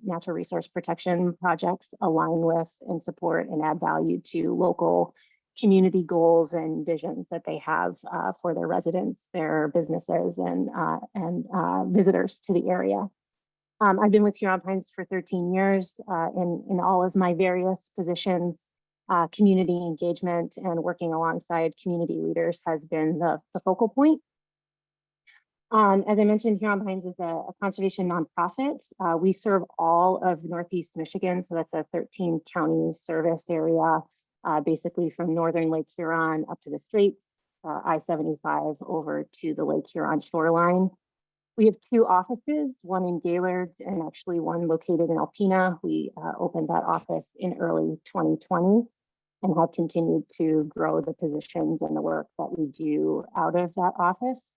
Speaker 13: natural resource protection projects align with and support and add value to local community goals and visions that they have for their residents, their businesses, and visitors to the area. I've been with Huron Pines for 13 years in all of my various positions. Community engagement and working alongside community leaders has been the focal point. As I mentioned, Huron Pines is a conservation nonprofit. We serve all of Northeast Michigan, so that's a 13 county service area, basically from northern Lake Huron up to the Straits, I-75 over to the Lake Huron shoreline. We have 2 offices, one in Gaylord and actually one located in Alpena. We opened that office in early 2020 and have continued to grow the positions and the work that we do out of that office.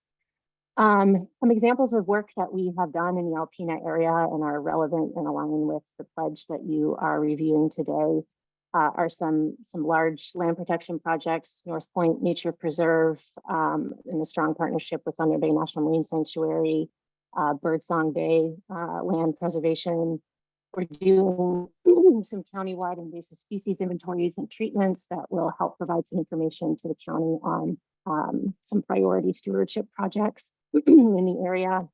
Speaker 13: Some examples of work that we have done in the Alpena area and are relevant and aligning with the pledge that you are reviewing today are some large land protection projects, North Point Nature Preserve, in a strong partnership with Thunder Bay National Marine Sanctuary, Birdsong Bay land preservation. We're doing some countywide invasive species inventories and treatments that will help provide some information to the county on some priority stewardship projects in the area.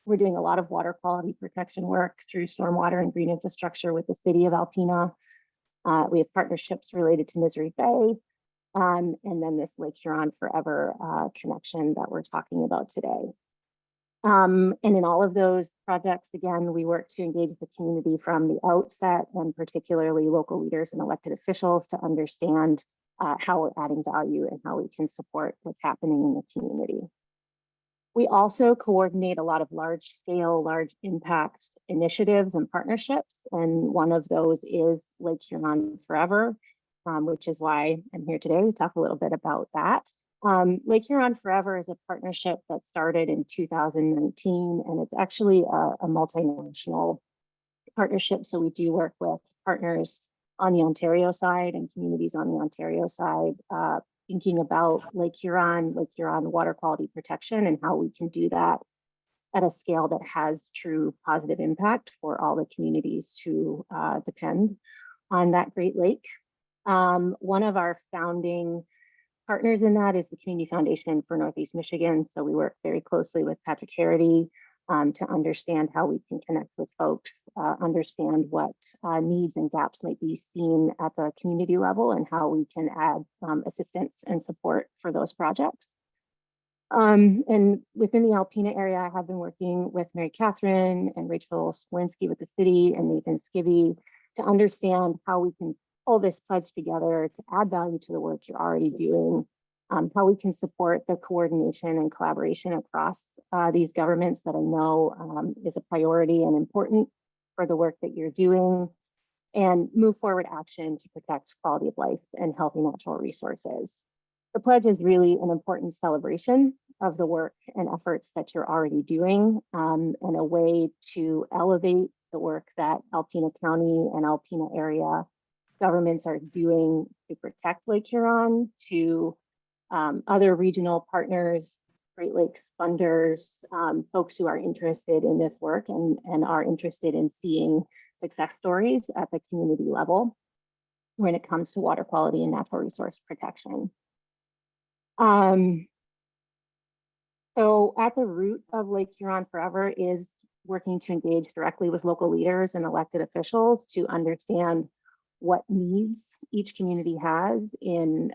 Speaker 13: We're doing a lot of water quality protection work through stormwater and green infrastructure with the city of Alpena. We have partnerships related to Misery Bay, and then this Lake Huron Forever connection that we're talking about today. And in all of those projects, again, we work to engage the community from the outset, and particularly local leaders and elected officials to understand how we're adding value and how we can support what's happening in the community. We also coordinate a lot of large scale, large impact initiatives and partnerships. And one of those is Lake Huron Forever, which is why I'm here today to talk a little bit about that. Lake Huron Forever is a partnership that started in 2019, and it's actually a multinational partnership. So we do work with partners on the Ontario side and communities on the Ontario side, thinking about Lake Huron water quality protection and how we can do that at a scale that has true positive impact for all the communities who depend on that Great Lake. One of our founding partners in that is the Community Foundation for Northeast Michigan. So we work very closely with Patrick Harity to understand how we can connect with folks, understand what needs and gaps might be seen at the community level, and how we can add assistance and support for those projects. And within the Alpena area, I have been working with Mary Catherine and Rachel Splinsky with the city and Nathan Skivvy to understand how we can pull this pledge together to add value to the work you're already doing, how we can support the coordination and collaboration across these governments that I know is a priority and important for the work that you're doing, and move forward action to protect quality of life and healthy natural resources. The pledge is really an important celebration of the work and efforts that you're already doing, and a way to elevate the work that Alpena County and Alpena area governments are doing to protect Lake Huron, to other regional partners, Great Lakes funders, folks who are interested in this work and are interested in seeing success stories at the community level when it comes to water quality and natural resource protection. So at the root of Lake Huron Forever is working to engage directly with local leaders and elected officials to understand what needs each community has in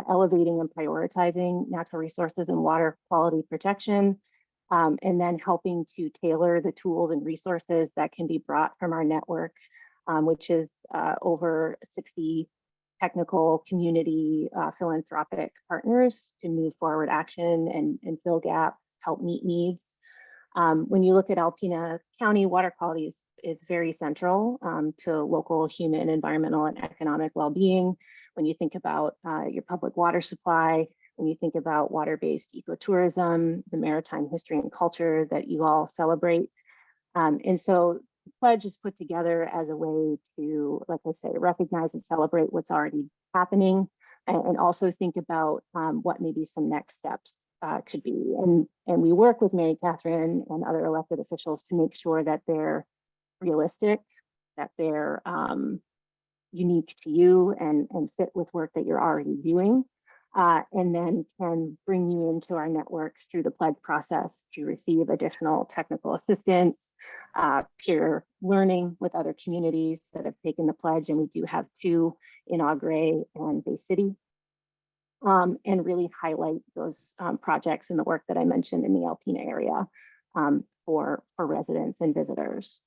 Speaker 13: elevating and prioritizing natural resources and water quality protection, and then helping to tailor the tools and resources that can be brought from our network, which is over 60 technical community philanthropic partners to move forward action and fill gaps, help meet needs. When you look at Alpena County, water quality is very central to local human, environmental, and economic well-being. When you think about your public water supply, when you think about water-based ecotourism, the maritime history and culture that you all celebrate. And so the pledge is put together as a way to, like I say, recognize and celebrate what's already happening, and also think about what may be some next steps could be. And we work with Mary Catherine and other elected officials to make sure that they're realistic, that they're unique to you and fit with work that you're already doing. And then can bring you into our network through the pledge process to receive additional technical assistance, peer learning with other communities that have taken the pledge. And we do have 2 in Augrey and Bay City. And really highlight those projects and the work that I mentioned in the Alpena area for residents and visitors.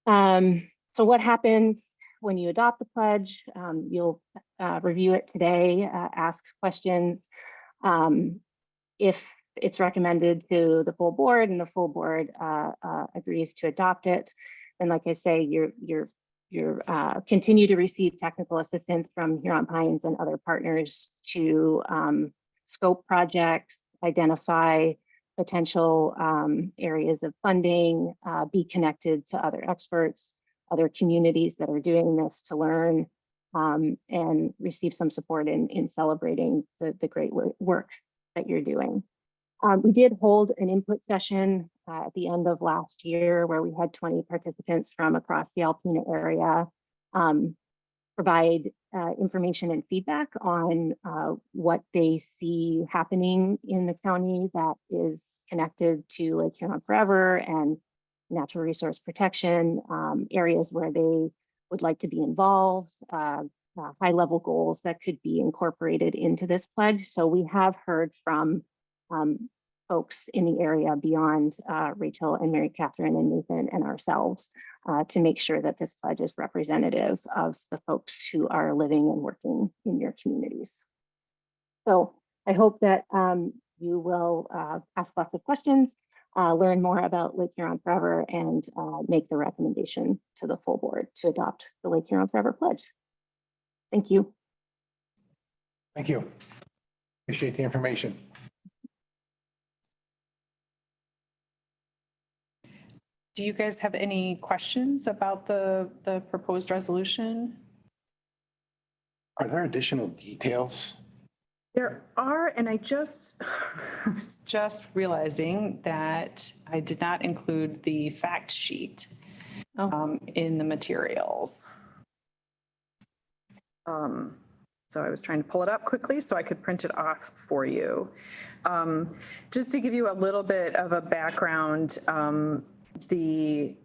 Speaker 13: So what happens when you adopt the pledge? You'll review it today, ask questions. If it's recommended to the full board and the full board agrees to adopt it, then like I say, you're continue to receive technical assistance from Huron Pines and other partners to scope projects, identify potential areas of funding, be connected to other experts, other communities that are doing this to learn and receive some support in celebrating the great work that you're doing. We did hold an input session at the end of last year where we had 20 participants from across the Alpena area provide information and feedback on what they see happening in the county that is connected to Lake Huron Forever and natural resource protection, areas where they would like to be involved, high-level goals that could be incorporated into this pledge. So we have heard from folks in the area beyond Rachel and Mary Catherine and Nathan and ourselves to make sure that this pledge is representative of the folks who are living and working in your communities. So I hope that you will ask lots of questions, learn more about Lake Huron Forever, and make the recommendation to the full board to adopt the Lake Huron Forever pledge. Thank you.
Speaker 3: Thank you. Appreciate the information.
Speaker 2: Do you guys have any questions about the proposed resolution?
Speaker 3: Are there additional details?
Speaker 2: There are, and I just was just realizing that I did not include the fact sheet in the materials. So I was trying to pull it up quickly so I could print it off for you. Just to give you a little bit of a background, the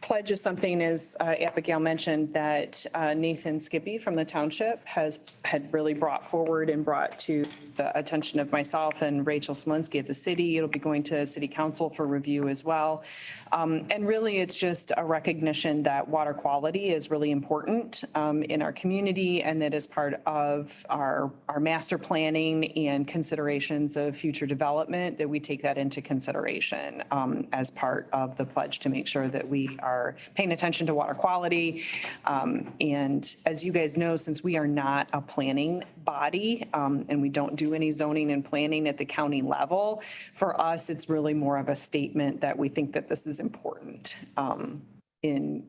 Speaker 2: pledge is something, as Abigail mentioned, that Nathan Skippy from the township had really brought forward and brought to the attention of myself and Rachel Smolinski at the city. It'll be going to city council for review as well. And really, it's just a recognition that water quality is really important in our community, and that as part of our master planning and considerations of future development, that we take that into consideration as part of the pledge to make sure that we are paying attention to water quality. And as you guys know, since we are not a planning body and we don't do any zoning and planning at the county level, for us, it's really more of a statement that we think that this is important in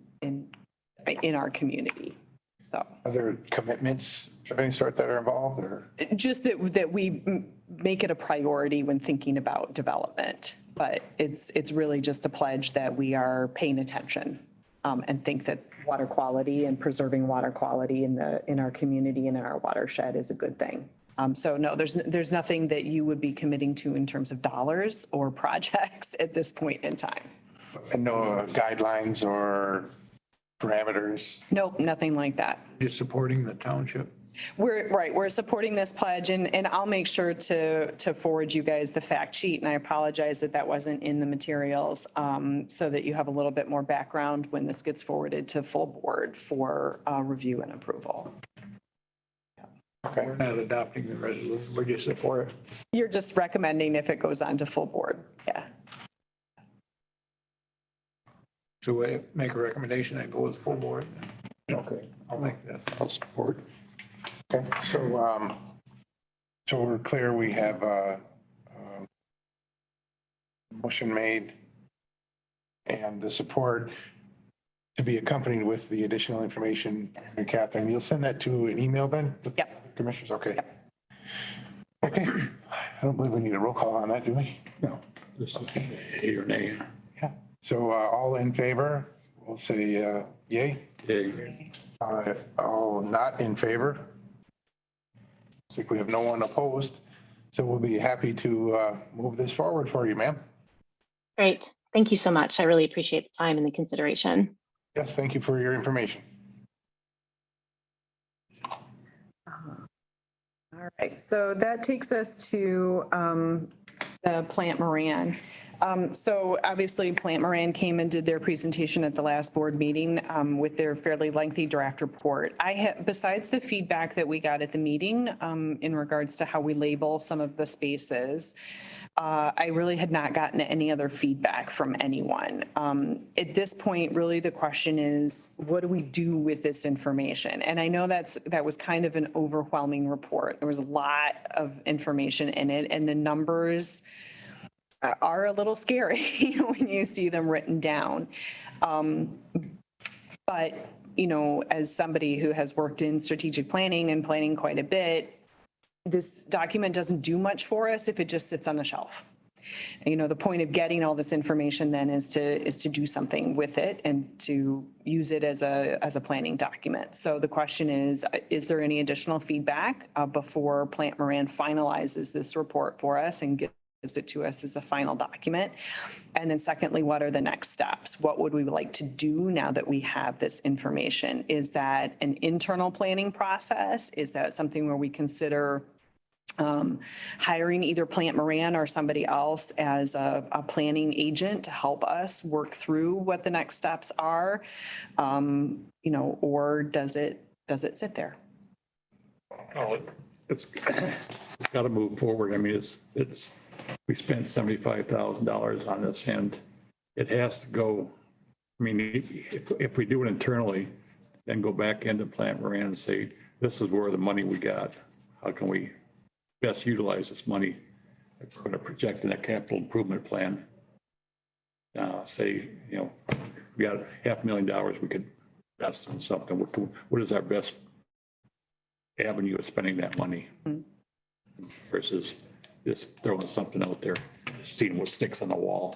Speaker 2: our community. So
Speaker 3: Are there commitments of any sort that are involved, or?
Speaker 2: just that we make it a priority when thinking about development, but it's really just a pledge that we are paying attention and think that water quality and preserving water quality in our community and in our watershed is a good thing. So no, there's nothing that you would be committing to in terms of dollars or projects at this point in time.
Speaker 3: And no guidelines or parameters?
Speaker 2: Nope, nothing like that.
Speaker 10: Just supporting the township.
Speaker 2: We're supporting this pledge, and I'll make sure to forward you guys the fact sheet, and I apologize that wasn't in the materials, so that you have a little bit more background when this gets forwarded to full board for review and approval.
Speaker 3: Okay.
Speaker 10: We're not adopting the resolution, we're just support it.
Speaker 2: You're just recommending if it goes on to full board, yeah.
Speaker 10: So we make a recommendation and go with full board.
Speaker 3: Okay.
Speaker 10: I'll make that.
Speaker 3: I'll support. Okay, so we're clear, we have a motion made and the support to be accompanied with the additional information. And Catherine, you'll send that to an email then?
Speaker 2: Yep.
Speaker 3: Commissioners, okay.
Speaker 2: Yep.
Speaker 3: Okay, I don't believe we need a roll call on that, do we?
Speaker 10: No, just a or nay.
Speaker 3: Yeah. So all in favor, we'll say yay.
Speaker 10: Yay.
Speaker 3: All not in favor. Looks like we have no one opposed, so we'll be happy to move this forward for you, ma'am.
Speaker 13: Great. Thank you so much. I really appreciate the time and the consideration.
Speaker 3: Yes, thank you for your information.
Speaker 2: All right, so that takes us to the Plant Moran. So obviously Plant Moran came and did their presentation at the last board meeting with their fairly lengthy draft report. Besides the feedback that we got at the meeting in regards to how we label some of the spaces, I really had not gotten any other feedback from anyone. At this point, really the question is, what do we do with this information? And I know that was kind of an overwhelming report. There was a lot of information in it, and the numbers are a little scary when you see them written down. But, you know, as somebody who has worked in strategic planning and planning quite a bit, this document doesn't do much for us if it just sits on the shelf. And, you know, the point of getting all this information then is to do something with it and to use it as a planning document. So the question is there any additional feedback before Plant Moran finalizes this report for us and gives it to us as a final document? And then secondly, what are the next steps? What would we like to do now that we have this information? Is that an internal planning process? Is that something where we consider hiring either Plant Moran or somebody else as a planning agent to help us work through what the next steps are? You know, or does it sit there?
Speaker 10: Oh, it's got to move forward. I mean, we spent $75,000 on this and it has to go. I mean, if we do it internally, then go back into Plant Moran and say, this is where the money we got. How can we best utilize this money? If we're going to project in a capital improvement plan, say, you know, we got $500,000 we could invest in something. What is our best avenue of spending that money versus just throwing something out there, seeing what sticks on the wall?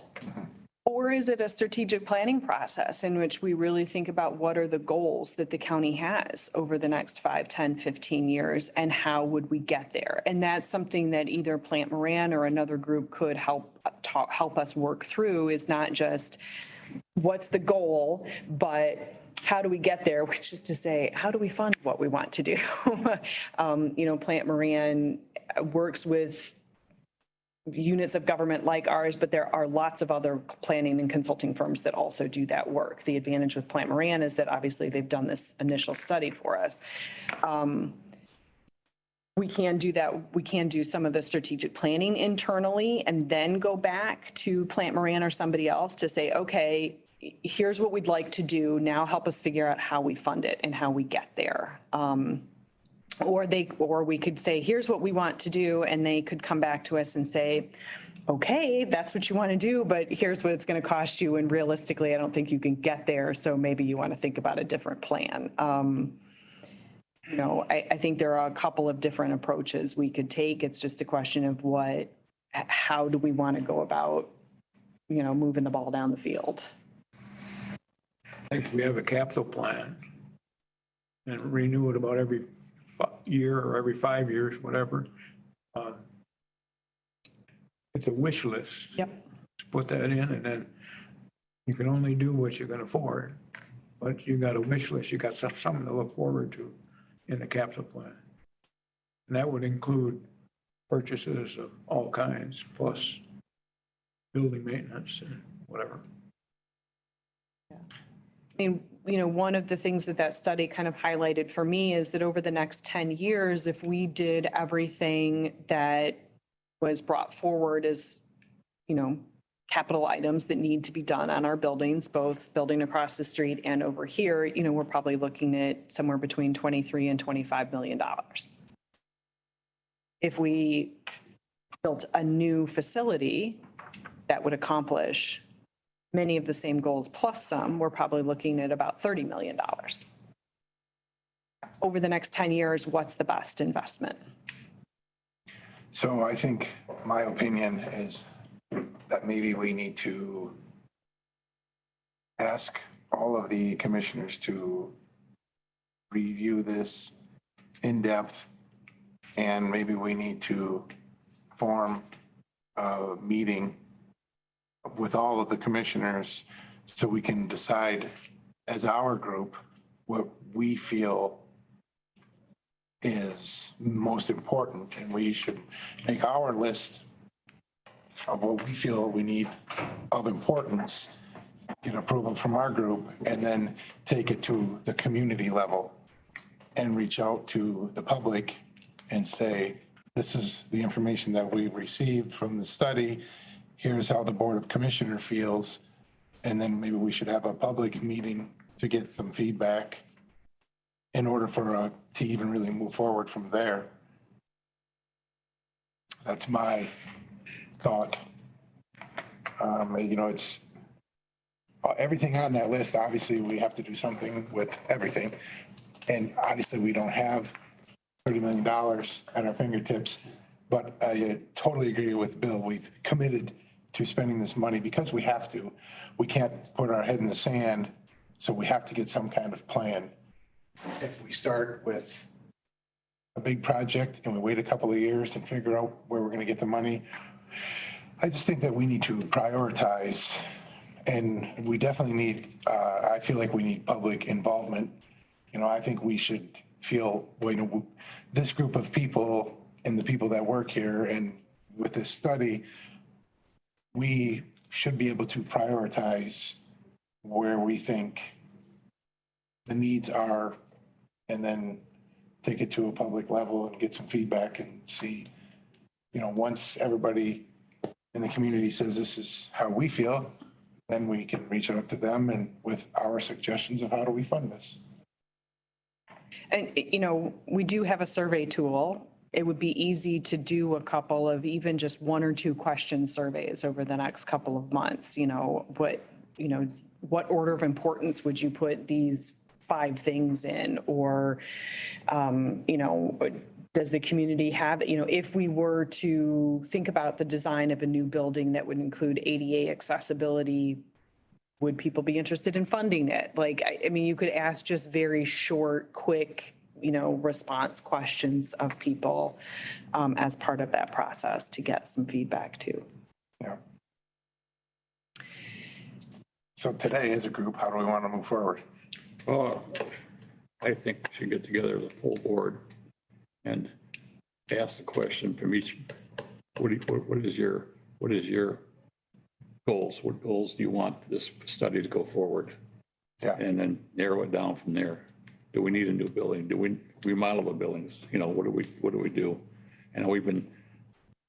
Speaker 2: Or is it a strategic planning process in which we really think about what are the goals that the county has over the next 5, 10, 15 years, and how would we get there? And that's something that either Plant Moran or another group could help us work through, is not just what's the goal, but how do we get there, which is to say, how do we fund what we want to do? You know, Plant Moran works with units of government like ours, but there are lots of other planning and consulting firms that also do that work. The advantage with Plant Moran is that obviously they've done this initial study for us. We can do that. We can do some of the strategic planning internally and then go back to Plant Moran or somebody else to say, okay, here's what we'd like to do. Now help us figure out how we fund it and how we get there. Or we could say, here's what we want to do, and they could come back to us and say, okay, that's what you want to do, but here's what it's going to cost you, and realistically, I don't think you can get there, so maybe you want to think about a different plan. You know, I think there are a couple of different approaches we could take. It's just a question of how do we want to go about, you know, moving the ball down the field?
Speaker 11: I think we have a capital plan and renew it about every year or every 5 years, whatever. It's a wish list.
Speaker 2: Yep.
Speaker 11: Just put that in, and then you can only do what you can afford. But you got a wish list, you got something to look forward to in the capital plan. And that would include purchases of all kinds, plus building maintenance and whatever.
Speaker 2: I mean, you know, one of the things that study kind of highlighted for me is that over the next 10 years, if we did everything that was brought forward as, you know, capital items that need to be done on our buildings, both building across the street and over here, you know, we're probably looking at somewhere between $23 and $25 million. If we built a new facility that would accomplish many of the same goals plus some, we're probably looking at about $30 million. Over the next 10 years, what's the best investment?
Speaker 3: So I think my opinion is that maybe we need to ask all of the commissioners to review this in depth. And maybe we need to form a meeting with all of the commissioners so we can decide as our group what we feel is most important. And we should make our list of what we feel we need of importance, get approval from our group, and then take it to the community level and reach out to the public and say, this is the information that we received from the study. Here's how the Board of Commissioner feels. And then maybe we should have a public meeting to get some feedback in order for, to even really move forward from there. That's my thought. You know, it's everything on that list. Obviously, we have to do something with everything. And obviously, we don't have $30 million at our fingertips. But I totally agree with Bill. We've committed to spending this money because we have to. We can't put our head in the sand, so we have to get some kind of plan. If we start with a big project and we wait a couple of years and figure out where we're going to get the money, I just think that we need to prioritize, and we definitely need, I feel like we need public involvement. You know, I think we should feel, well, you know, this group of people and the people that work here and with this study, we should be able to prioritize where we think the needs are and then take it to a public level and get some feedback and see, you know, once everybody in the community says this is how we feel, then we can reach out to them and with our suggestions of how do we fund this.
Speaker 2: And, you know, we do have a survey tool. It would be easy to do a couple of even just 1 or 2 question surveys over the next couple of months. You know, what order of importance would you put these 5 things in? Or, you know, does the community have, you know, if we were to think about the design of a new building that would include ADA accessibility, would people be interested in funding it? Like, I mean, you could ask just very short, quick, you know, response questions of people as part of that process to get some feedback too.
Speaker 3: Yeah. So today as a group, how do we want to move forward?
Speaker 10: Well, I think we should get together the full board and ask the question from each, what is your goals? What goals do you want this study to go forward?
Speaker 3: Yeah.
Speaker 10: And then narrow it down from there. Do we need a new building? Do we remodel the buildings? You know, what do we do? And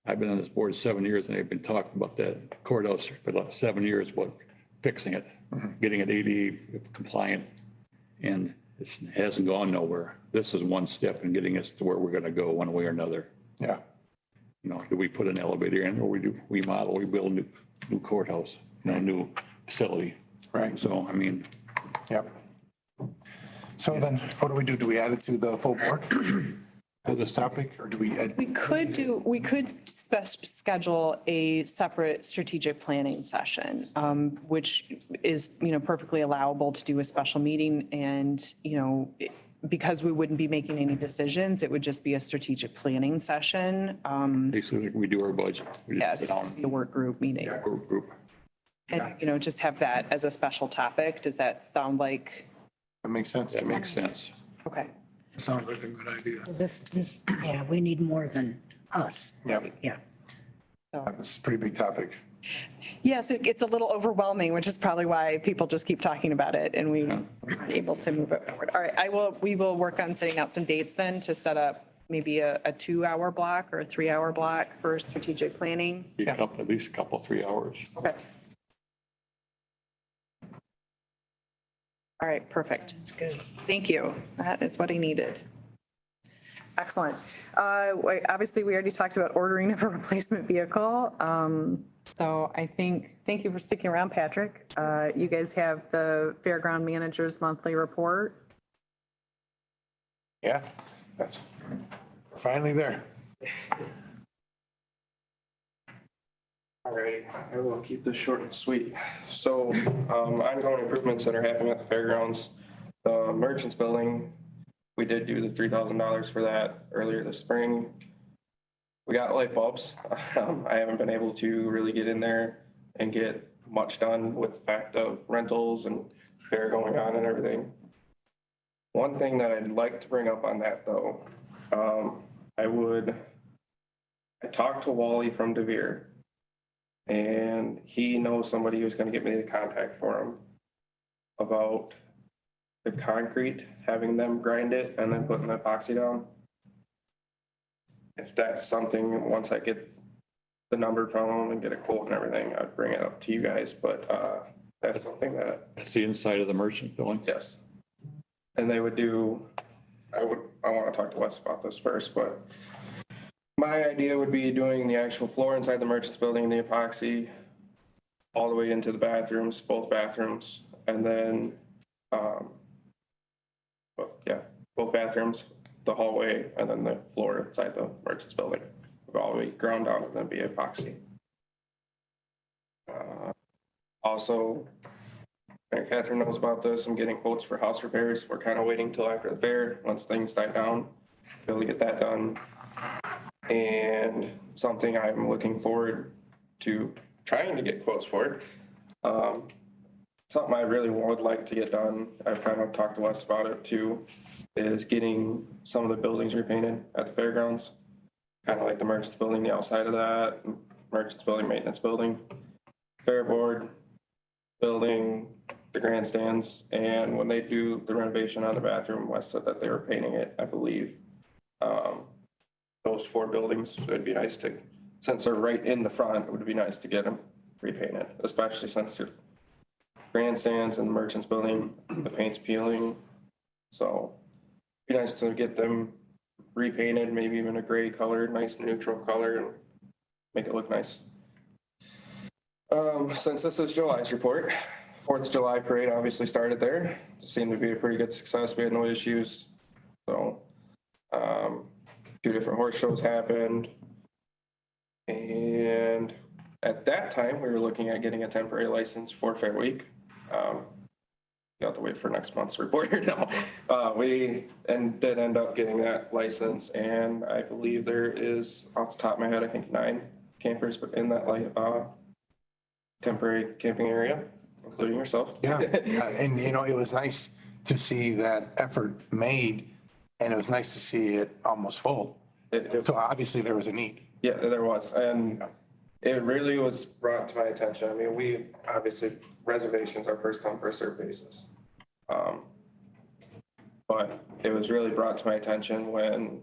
Speaker 10: I've been on this board 7 years and they've been talking about that courthouse for about 7 years, about fixing it, getting it ADA compliant. And it hasn't gone nowhere. This is one step in getting us to where we're going to go one way or another.
Speaker 3: Yeah.
Speaker 10: You know, do we put an elevator in, or we build a new courthouse, you know, new facility?
Speaker 3: Right.
Speaker 10: So, I mean.
Speaker 3: Yep. So then what do we do? Do we add it to the full board as this topic, or do we?
Speaker 2: We could schedule a separate strategic planning session, which is, you know, perfectly allowable to do a special meeting. And, you know, because we wouldn't be making any decisions, it would just be a strategic planning session.
Speaker 10: Basically, we do our budget. We
Speaker 2: Yeah,
Speaker 10: just sit down,
Speaker 2: just be a work group meeting.
Speaker 10: group.
Speaker 2: And, you know, just have that as a special topic. Does that sound like,
Speaker 3: That makes sense.
Speaker 10: That makes sense.
Speaker 2: okay?
Speaker 11: Sounds like a good idea.
Speaker 5: Yeah, we need more than us.
Speaker 3: Yep.
Speaker 5: Yeah.
Speaker 3: This is a pretty big topic.
Speaker 2: Yes, it gets a little overwhelming, which is probably why people just keep talking about it and we aren't able to move it forward. All right, we will work on setting out some dates then to set up maybe a 2-hour block or a 3-hour block for strategic planning.
Speaker 10: At least a couple, 3 hours.
Speaker 2: Okay. All right, perfect.
Speaker 5: That's good.
Speaker 2: Thank you. That is what I needed. Excellent. Obviously, we already talked about ordering of a replacement vehicle. So I think, thank you for sticking around, Patrick. You guys have the Fairground Manager's monthly report.
Speaker 3: Yeah, we're finally there.
Speaker 14: All right, I will keep this short and sweet. So, ongoing improvements that are happening at the fairgrounds, the Merchants Building, we did do the $3,000 for that earlier this spring. We got light bulbs. I haven't been able to really get in there and get much done with the fact of rentals and fair going on and everything. One thing that I'd like to bring up on that though, I talked to Wally from DeVere and he knows somebody who's gonna get me the contact for him about the concrete, having them grind it and then putting the epoxy down. If that's something, once I get the number from them and get a quote and everything, I'd bring it up to you guys, but, that's something that,
Speaker 10: That's the inside of the merchant building.
Speaker 14: yes. And they would do, I want to talk to Wes about this first, but my idea would be doing the actual floor inside the merchants building, the epoxy, all the way into the bathrooms, both bathrooms, and then, both bathrooms, the hallway, and then the floor inside the merchants building. Would all be ground down and then be epoxy. Also, and Catherine knows about this, I'm getting quotes for house repairs. We're kind of waiting till after the fair, once things die down, be able to get that done. And something I'm looking forward to trying to get quotes for. Something I really would like to get done, I've kind of talked to Wes about it too, is getting some of the buildings repainted at the fairgrounds. Kind of like the merchants building, the outside of that, merchants building, maintenance building, fair board building, the grandstands, and when they do the renovation on the bathroom, Wes said that they were painting it, I believe. Those 4 buildings, it'd be nice to, since they're right in the front, it would be nice to get them repainted, especially since they're grandstands and the merchants building, the paint's peeling. So it'd be nice to get them repainted, maybe even a gray color, nice neutral color, and make it look nice. Since this is July's report, 4th of July parade obviously started there. It seemed to be a pretty good success. We had no issues. So, 2 different horse shows happened. And at that time, we were looking at getting a temporary license for Fair Week. You have to wait for next month's report. No, we did end up getting that license, and I believe there is, off the top of my head, I think 9 campers in that temporary camping area, including yourself.
Speaker 3: Yeah, and it was nice to see that effort made, and it was nice to see it almost full. So obviously there was a need.
Speaker 14: Yeah, there was, and it really was brought to my attention. I mean, we obviously reservations are first come first served basis. But it was really brought to my attention when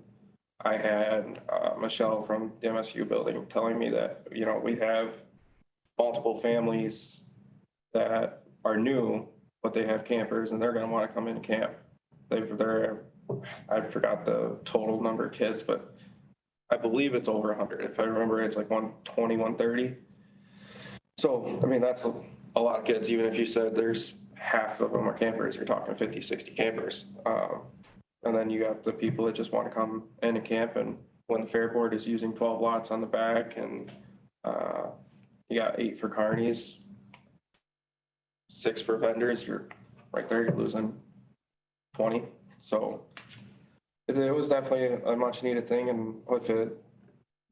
Speaker 14: I had Michelle from the MSU building telling me that, we have multiple families that are new, but they have campers and they're gonna wanna come in and camp. I forgot the total number of kids, but I believe it's over 100. If I remember, it's like 120, 130. So, I mean, that's a lot of kids, even if you said there's half of them are campers, you're talking 50, 60 campers. And then you got the people that just wanna come in and camp, and when the fair board is using 12 lots on the back, and you got 8 for carnies, 6 for vendors, you're right there, you're losing 20. So it was definitely a much needed thing, and with it,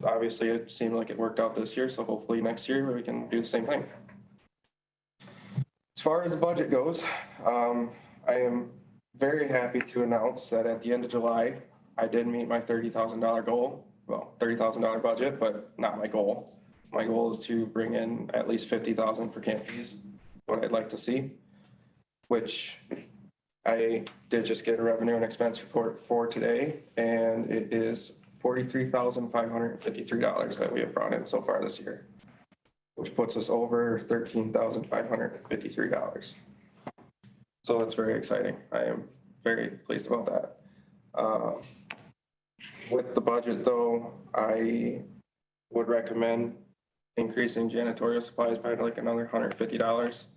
Speaker 14: obviously it seemed like it worked out this year, so hopefully next year we can do the same thing. As far as the budget goes, I am very happy to announce that at the end of July, I did meet my $30,000 goal. Well, $30,000 budget, but not my goal. My goal is to bring in at least 50,000 for camp fees, what I'd like to see, which I did just get a revenue and expense report for today, and it is $43,553 that we have brought in so far this year, which puts us over $13,553. So that's very exciting. I am very pleased about that. With the budget though, I would recommend increasing janitorial supplies by like another $150.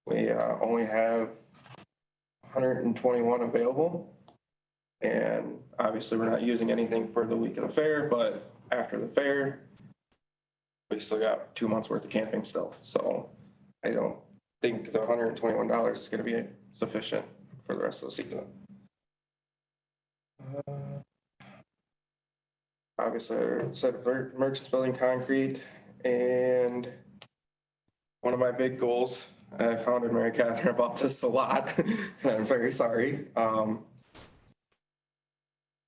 Speaker 14: We only have 121 available. And obviously we're not using anything for the week of the fair, but after the fair, we still got 2 months worth of camping still, so I don't think the $121 is gonna be sufficient for the rest of the season. Obviously, I said merchants building concrete, and one of my big goals, and I founded Mary Catherine about this a lot, and I'm very sorry.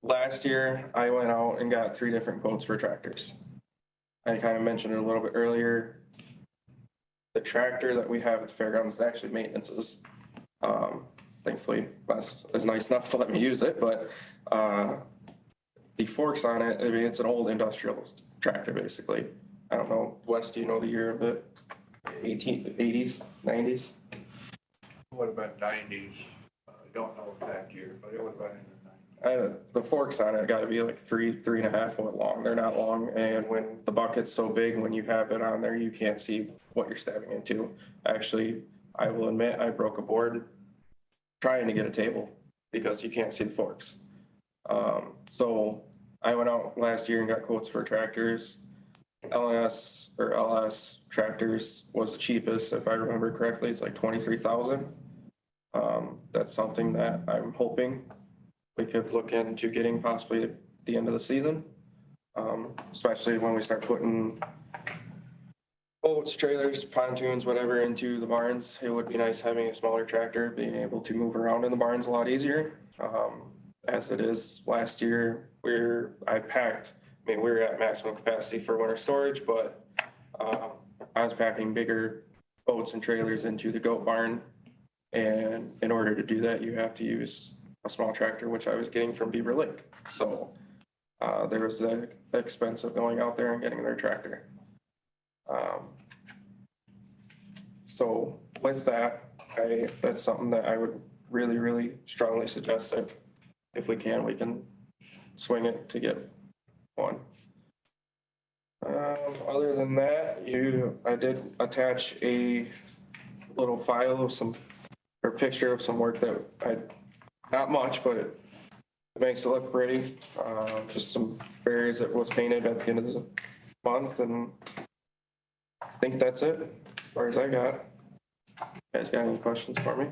Speaker 14: Last year, I went out and got 3 different quotes for tractors. I kind of mentioned it a little bit earlier. The tractor that we have at the fairgrounds is actually maintenance's. Thankfully, Wes is nice enough to let me use it, but the forks on it, I mean, it's an old industrial tractor, basically. I don't know, Wes, do you know the year of it? 80s, 90s?
Speaker 11: Would have been nineties. I don't know exact year, but it would have been in the nineties.
Speaker 14: The forks on it gotta be like 3.5 foot long. They're not long. And when the bucket's so big, when you have it on there, you can't see what you're stabbing into. Actually, I will admit, I broke a board trying to get a table because you can't see the forks. So I went out last year and got quotes for tractors. LS tractors was the cheapest, if I remember correctly. It's like 23,000. That's something that I'm hoping we could look into getting possibly at the end of the season. Especially when we start putting boats, trailers, pontoons, whatever into the barns. It would be nice having a smaller tractor, being able to move around in the barns a lot easier. As it is last year, I mean, we were at maximum capacity for winter storage, but I was packing bigger boats and trailers into the goat barn. And in order to do that, you have to use a small tractor, which I was getting from Beaver Lake. So there was the expense of going out there and getting their tractor. So with that, that's something that I would really, really strongly suggest that if we can swing it to get one. Other than that, I did attach a little file of picture of some work that not much, but it makes it look pretty. Just some barriers that was painted at the end of the month, and I think that's it as far as I got. You guys got any questions for me?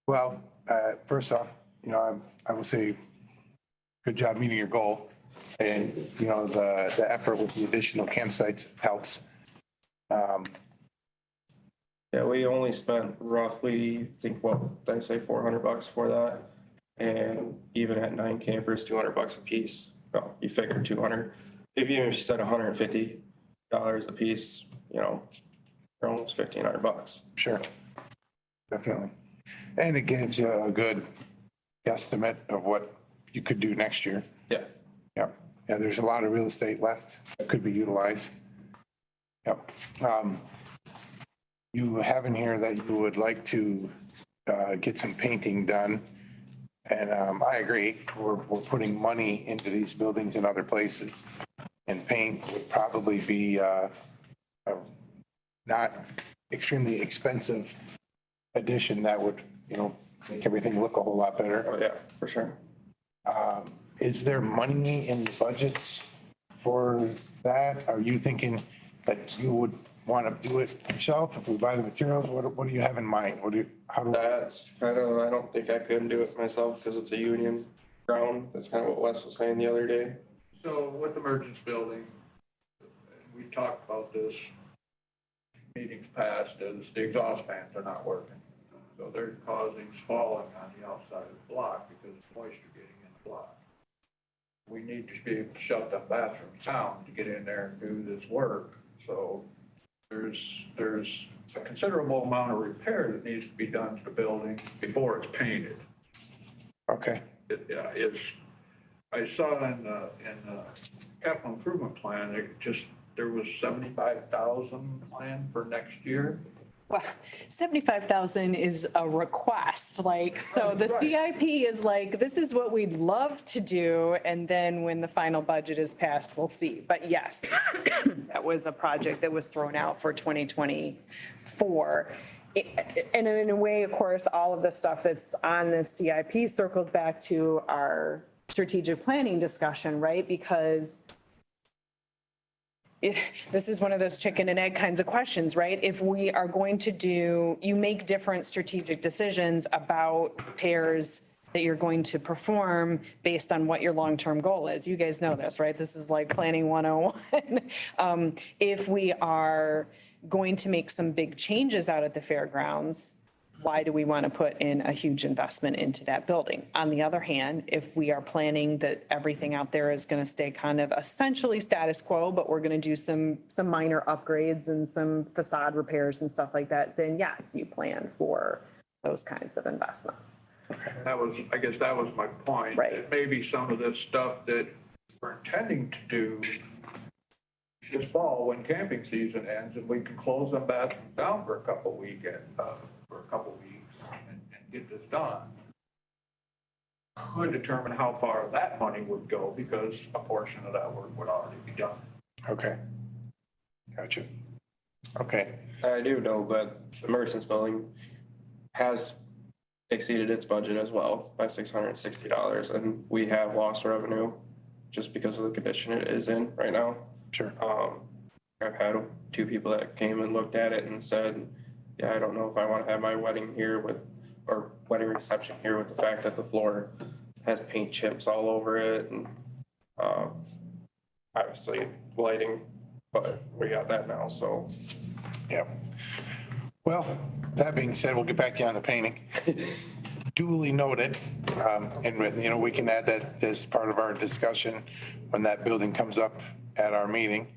Speaker 3: Well, first off, I will say, good job meeting your goal. And, the effort with the additional campsites helps.
Speaker 14: Yeah, we only spent roughly, I think, what did I say, $400 for that? And even at 9 campers, $200 a piece. Well, you figure 200. Even if you said $150 a piece, you're almost $1,500.
Speaker 3: Sure. Definitely. And it gives you a good guesstimate of what you could do next year.
Speaker 14: Yeah.
Speaker 3: Yep. Yeah, there's a lot of real estate left that could be utilized. Yep. You have in here that you would like to get some painting done. And I agree, we're putting money into these buildings in other places. And paint would probably be not extremely expensive addition that would, make everything look a whole lot better.
Speaker 14: Oh, yeah, for sure.
Speaker 3: Is there money in the budgets for that? Are you thinking that you would want to do it yourself if we buy the materials? What do you have in mind?
Speaker 14: That's kind of, I don't think I could do it myself because it's a union ground. That's kind of what Wes was saying the other day.
Speaker 11: So with the merchants building, we talked about this meetings past, is the exhaust fans are not working. So they're causing spalling on the outside of the block because of moisture getting in the block. We need to be able to shut them bathrooms down to get in there and do this work. So there's a considerable amount of repair that needs to be done to the building before it's painted.
Speaker 3: Okay.
Speaker 11: I saw in the capital improvement plan, there was 75,000 planned for next year.
Speaker 2: Well, 75,000 is a request, so the CIP is this is what we'd love to do, and then when the final budget is passed, we'll see. But yes, that was a project that was thrown out for 2024. And in a way, of course, all of the stuff that's on the CIP circles back to our strategic planning discussion, right? Because this is one of those chicken and egg kinds of questions, right? If we are going to you make different strategic decisions about repairs that you're going to perform based on what your long-term goal is. You guys know this, right? This is like planning 101. If we are going to make some big changes out at the fairgrounds, why do we want to put in a huge investment into that building? On the other hand, if we are planning that everything out there is going to stay kind of essentially status quo, but we're going to do some minor upgrades and some facade repairs and stuff like that, then yes, you plan for those kinds of investments.
Speaker 6: I guess that was my point.
Speaker 2: Right.
Speaker 6: That maybe some of this stuff that we're intending to do this fall when camping season ends, and we can close them back down for a couple weeks and get this done. Could determine how far that money would go because a portion of that work would already be done.
Speaker 3: Okay. Gotcha. Okay.
Speaker 14: I do know that the Merchants Building has exceeded its budget as well by $660, and we have lost revenue just because of the condition it is in right now.
Speaker 3: Sure.
Speaker 14: I've had 2 people that came and looked at it and said, yeah, I don't know if I want to have my wedding reception here with the fact that the floor has paint chips all over it and obviously lighting, but we got that now, so.
Speaker 3: Yeah. Well, that being said, we'll get back to you on the painting. Duly noted. And we can add that as part of our discussion when that building comes up at our meeting.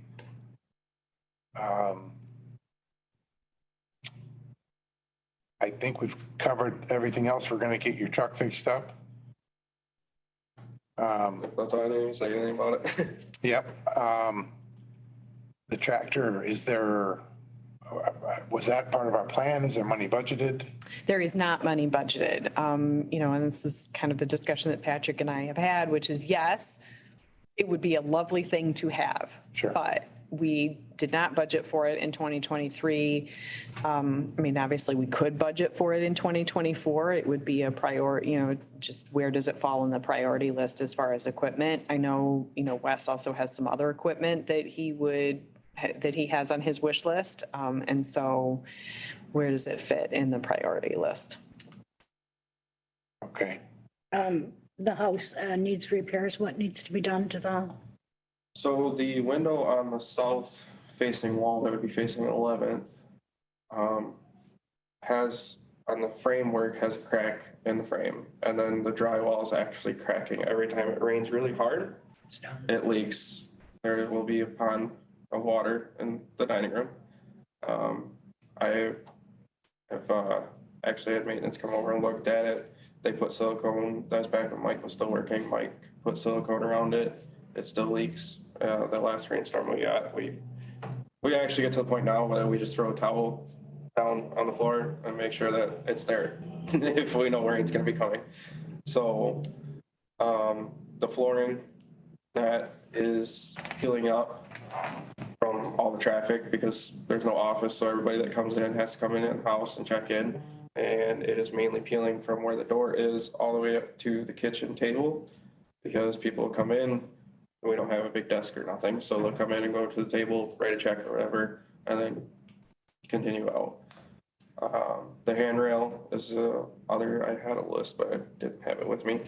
Speaker 3: I think we've covered everything else. We're going to get your truck fixed up.
Speaker 14: That's all I didn't even say anything about it.
Speaker 3: Yep. The tractor, was that part of our plan? Is there money budgeted?
Speaker 2: There is not money budgeted, and this is kind of the discussion that Patrick and I have had, which is yes, it would be a lovely thing to have.
Speaker 3: Sure.
Speaker 2: But we did not budget for it in 2023. Obviously we could budget for it in 2024. It would be a priority, just where does it fall in the priority list as far as equipment? I know, Wes also has some other equipment that he has on his wish list. And so where does it fit in the priority list?
Speaker 3: Okay.
Speaker 5: The house needs repairs. What needs to be done to the?
Speaker 14: So the window on the south facing wall that would be facing 11th has on the framework has a crack in the frame, and then the drywall is actually cracking every time it rains really hard. It leaks. There will be a pond of water in the dining room. I have actually had maintenance come over and looked at it. They put silicone. That was back when Mike was still working. Mike put silicone around it. It still leaks. The last rainstorm we got, we actually get to the point now where we just throw a towel down on the floor and make sure that it's there if we know rain's going to be coming. So the flooring that is peeling up from all the traffic because there's no office, so everybody that comes in has to come in the house and check in, and it is mainly peeling from where the door is all the way up to the kitchen table because people come in. We don't have a big desk or nothing, so they'll come in and go to the table, write a check or whatever, and then continue out. The handrail is I had a list, but I didn't have it with me.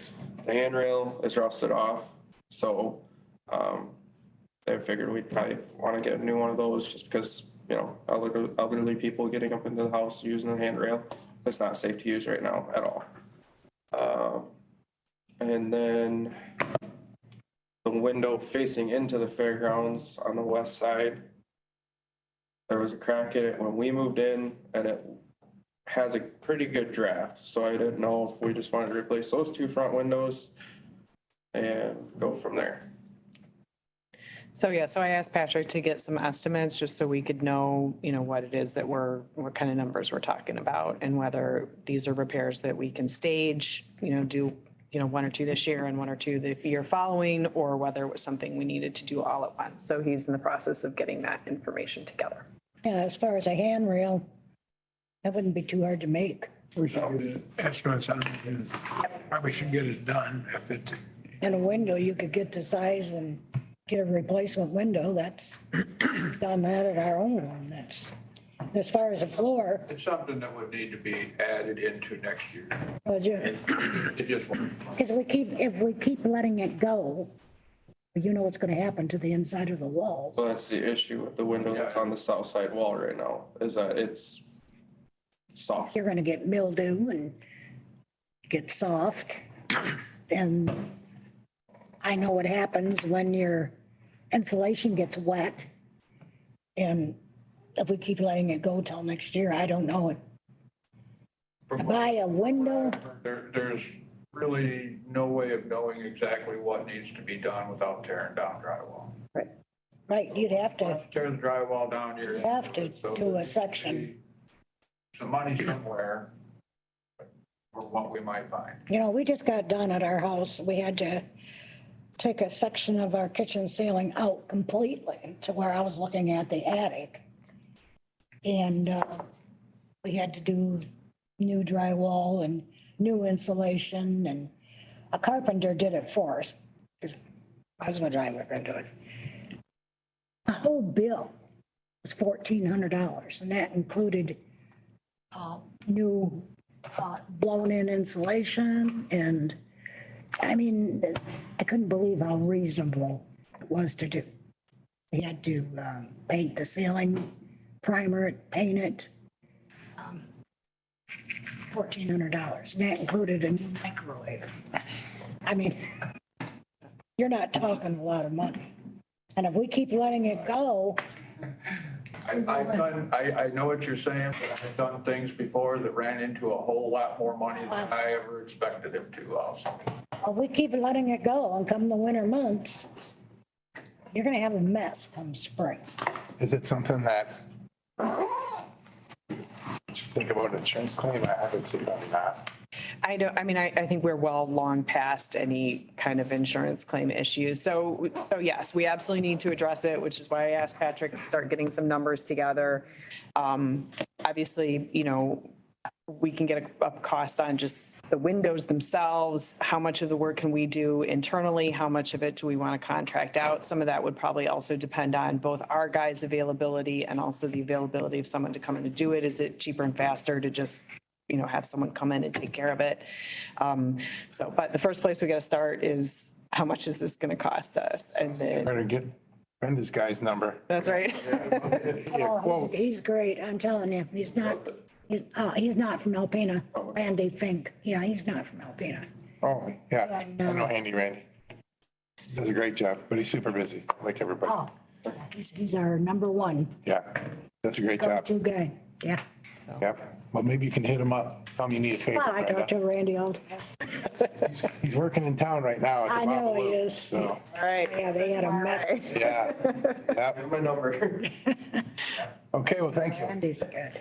Speaker 14: The handrail is rusted off, so I figured we'd probably want to get a new one of those just because, elderly people getting up into the house using the handrail. It's not safe to use right now at all. And then the window facing into the fairgrounds on the west side, there was a crack in it when we moved in, and it has a pretty good draft. So I didn't know if we just wanted to replace those 2 front windows and go from there.
Speaker 2: So I asked Patrick to get some estimates just so we could know, what it is that what kind of numbers we're talking about and whether these are repairs that we can stage, do 1 or 2 this year and 1 or 2 the year following, or whether it was something we needed to do all at once. So he's in the process of getting that information together.
Speaker 5: Yeah, as far as a handrail, that wouldn't be too hard to make.
Speaker 11: We should get estimates on it, and probably should get it done if it's.
Speaker 5: And a window, you could get the size and get a replacement window, that's done that at our own one, that's, as far as the floor,
Speaker 11: It's something that would need to be added into next year.
Speaker 5: budget.
Speaker 11: It just won't.
Speaker 5: Because if we keep letting it go, you know what's gonna happen to the inside of the walls.
Speaker 14: So that's the issue with the window that's on the south side wall right now, is that it's soft.
Speaker 5: You're gonna get mildew and get soft. And I know what happens when your insulation gets wet. And if we keep letting it go till next year, I don't know it. To buy a window,
Speaker 11: There's really no way of knowing exactly what needs to be done without tearing down drywall.
Speaker 5: right, you'd have to,
Speaker 11: Once you tear the drywall down, you're.
Speaker 5: have to do a section.
Speaker 11: Some money somewhere for what we might find.
Speaker 5: You know, we just got done at our house. We had to take a section of our kitchen ceiling out completely to where I was looking at the attic. And we had to do new drywall and new insulation, and a carpenter did it for us. His husband and I were gonna do it. The whole bill was $1,400, and that included new blown-in insulation, and I mean, I couldn't believe how reasonable it was to do. We had to paint the ceiling, primer it, paint it. $1,400, and that included a new microwave. I mean, you're not talking a lot of money. And if we keep letting it go,
Speaker 11: I know what you're saying, but I've done things before that ran into a whole lot more money than I ever expected it to also.
Speaker 5: if we keep letting it go and come the winter months, you're gonna have a mess come spring.
Speaker 3: Is it something that, think about an insurance claim? I would say probably not.
Speaker 2: I think we're well long past any kind of insurance claim issues. So yes, we absolutely need to address it, which is why I asked Patrick to start getting some numbers together. Obviously, we can get a cost on just the windows themselves. How much of the work can we do internally? How much of it do we want to contract out? Some of that would probably also depend on both our guys' availability and also the availability of someone to come in and do it. Is it cheaper and faster to just have someone come in and take care of it? But the first place we got to start is, how much is this going to cost us? And then,
Speaker 3: Better get Brenda's guy's number.
Speaker 2: that's right.
Speaker 5: Oh, he's great, I'm telling you, he's not from Alpena, Randy Fink, yeah, he's not from Alpena.
Speaker 3: Oh, yeah,
Speaker 5: And,
Speaker 3: I know Randy. Does a great job, but he's super busy, like everybody.
Speaker 5: Oh, he's our number one
Speaker 3: Yeah, that's a great job.
Speaker 5: go-to guy, yeah.
Speaker 3: Yep. Well, maybe you can hit him up. Tell him you need a favor.
Speaker 5: Well, I talk to
Speaker 3: Brenda.
Speaker 5: Randy all the time.
Speaker 3: He's working in town right now. at the
Speaker 5: I know
Speaker 3: Bobble
Speaker 5: he
Speaker 3: Loop,
Speaker 5: is.
Speaker 3: So,
Speaker 2: All right.
Speaker 5: Yeah, they had a mess.
Speaker 3: yeah. Yep.
Speaker 14: My number.
Speaker 3: Okay, well, thank you.
Speaker 5: Randy's good.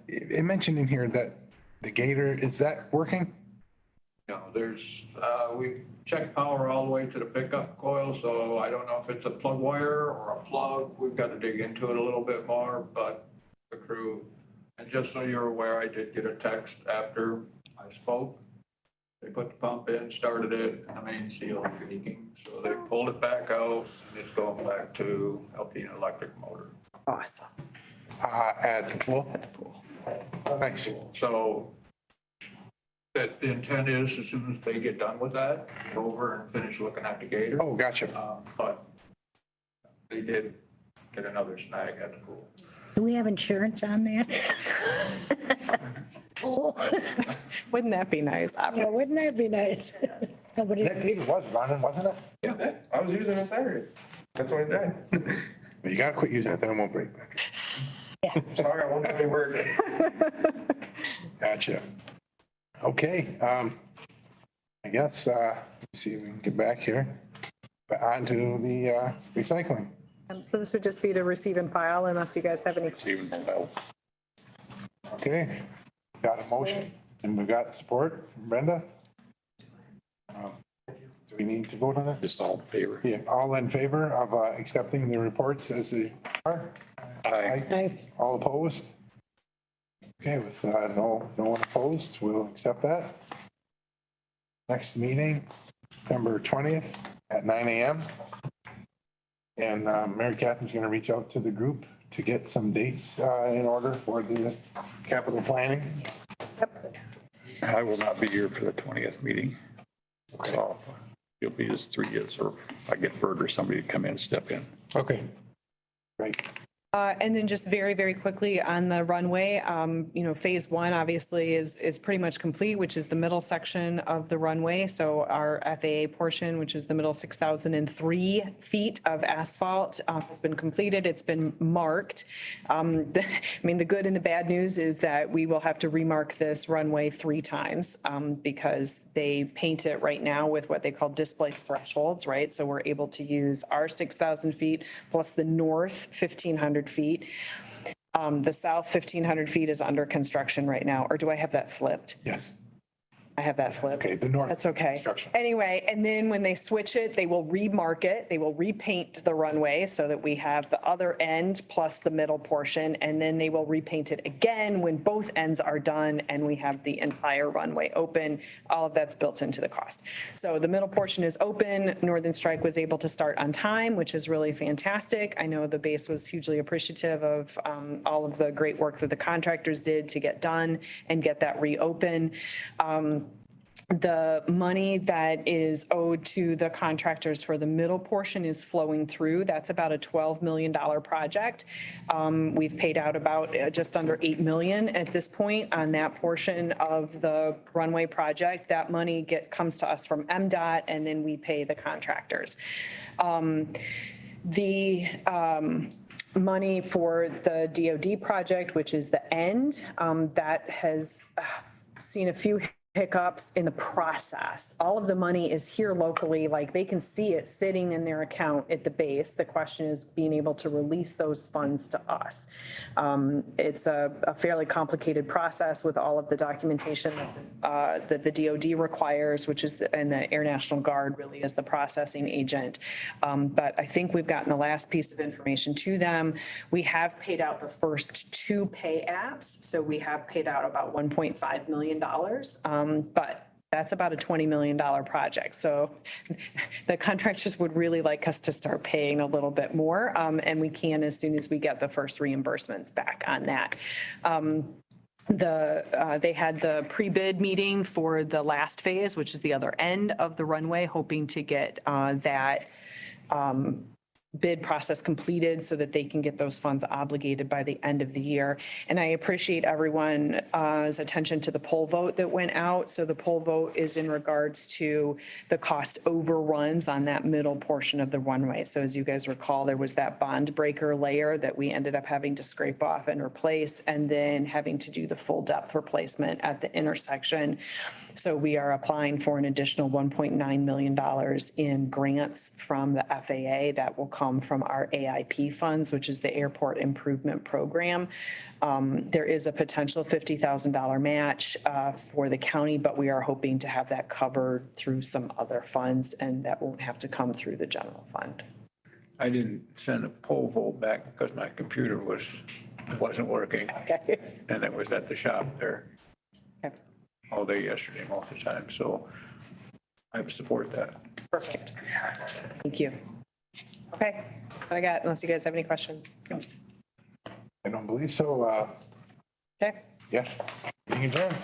Speaker 3: It mentioned in here that the gator, is that working?
Speaker 11: We checked power all the way to the pickup coil, so I don't know if it's a plug wire or a plug. We've got to dig into it a little bit more, but the crew, and just so you're aware, I did get a text after I spoke. They put the pump in, started it, and the main seal is leaking, so they pulled it back out, and it's going back to Alpena electric motor.
Speaker 2: Awesome.
Speaker 3: At the pool? Oh, nice.
Speaker 11: So the intent is, as soon as they get done with that, go over and finish looking at the gator.
Speaker 3: Oh, gotcha.
Speaker 11: But they did get another snag at the pool.
Speaker 5: Do we have insurance on that? Oh,
Speaker 2: Wouldn't that be nice?
Speaker 5: yeah, wouldn't that be nice? Nobody,
Speaker 3: That gator was running, wasn't it?
Speaker 14: Yeah, I was using it Saturday. That's when it died.
Speaker 3: You gotta quit using it, then it won't break.
Speaker 14: Sorry, I won't do any work.
Speaker 3: Gotcha. Okay, I guess, let's see if we can get back here. But on to the recycling.
Speaker 2: So this would just be to receive and file unless you guys have any.
Speaker 3: Okay, got a motion and we've got support from Brenda. Do we need to vote on that?
Speaker 10: Just all in favor.
Speaker 3: Yeah, all in favor of accepting the reports as they are?
Speaker 10: Aye.
Speaker 3: All opposed? Okay, with no one opposed, we'll accept that. Next meeting, September 20th at 9 a.m. And Mary Catherine's gonna reach out to the group to get some dates in order for the capital planning.
Speaker 10: I will not be here for the 20th meeting. So it'll be just 3 years, or if I get Bert or somebody to come in and step in.
Speaker 3: Okay. Great.
Speaker 2: And then just very, very quickly on the runway, phase one obviously is pretty much complete, which is the middle section of the runway. So our FAA portion, which is the middle 6,003 feet of asphalt, has been completed. It's been marked. The good and the bad news is that we will have to remark this runway 3 times because they paint it right now with what they call displaced thresholds, right? So we're able to use our 6,000 feet plus the north 1,500 feet. The south 1,500 feet is under construction right now, or do I have that flipped?
Speaker 3: Yes.
Speaker 2: I have that flipped.
Speaker 3: Okay, the north.
Speaker 2: That's okay.
Speaker 3: Construction.
Speaker 2: Anyway, and then when they switch it, they will remark it. They will repaint the runway so that we have the other end plus the middle portion. And then they will repaint it again when both ends are done and we have the entire runway open. All of that's built into the cost. So the middle portion is open. Northern Strike was able to start on time, which is really fantastic. I know the base was hugely appreciative of all of the great work that the contractors did to get done and get that reopen. The money that is owed to the contractors for the middle portion is flowing through. That's about a $12 million project. We've paid out about just under $8 million at this point on that portion of the runway project. That money comes to us from MDOT, and then we pay the contractors. The money for the DOD project, which is the end, that has seen a few hiccups in the process. All of the money is here locally, like they can see it sitting in their account at the base. The question is being able to release those funds to us. It's a fairly complicated process with all of the documentation that the DOD requires, which is, and the Air National Guard really is the processing agent. But I think we've gotten the last piece of information to them. We have paid out the first 2 pay apps. So we have paid out about $1.5 million. But that's about a $20 million project. So the contractors would really like us to start paying a little bit more. And we can as soon as we get the first reimbursements back on that. They had the pre-bid meeting for the last phase, which is the other end of the runway, hoping to get that bid process completed so that they can get those funds obligated by the end of the year. And I appreciate everyone's attention to the poll vote that went out. So the poll vote is in regards to the cost overruns on that middle portion of the runway. So as you guys recall, there was that bond breaker layer that we ended up having to scrape off and replace, and then having to do the full depth replacement at the intersection. So we are applying for an additional $1.9 million in grants from the FAA that will come from our AIP funds, which is the Airport Improvement Program. There is a potential $50,000 match for the county, but we are hoping to have that covered through some other funds, and that won't have to come through the general fund.
Speaker 11: I didn't send a poll vote back because my computer wasn't working.
Speaker 2: Okay.
Speaker 11: And it was at the shop there
Speaker 2: Okay.
Speaker 11: all day yesterday, most of the time. So I support that.
Speaker 2: Perfect. Thank you. Okay, that's what I got, unless you guys have any questions.
Speaker 3: I don't believe so.
Speaker 2: Okay.
Speaker 3: Yes. Meeting adjourned.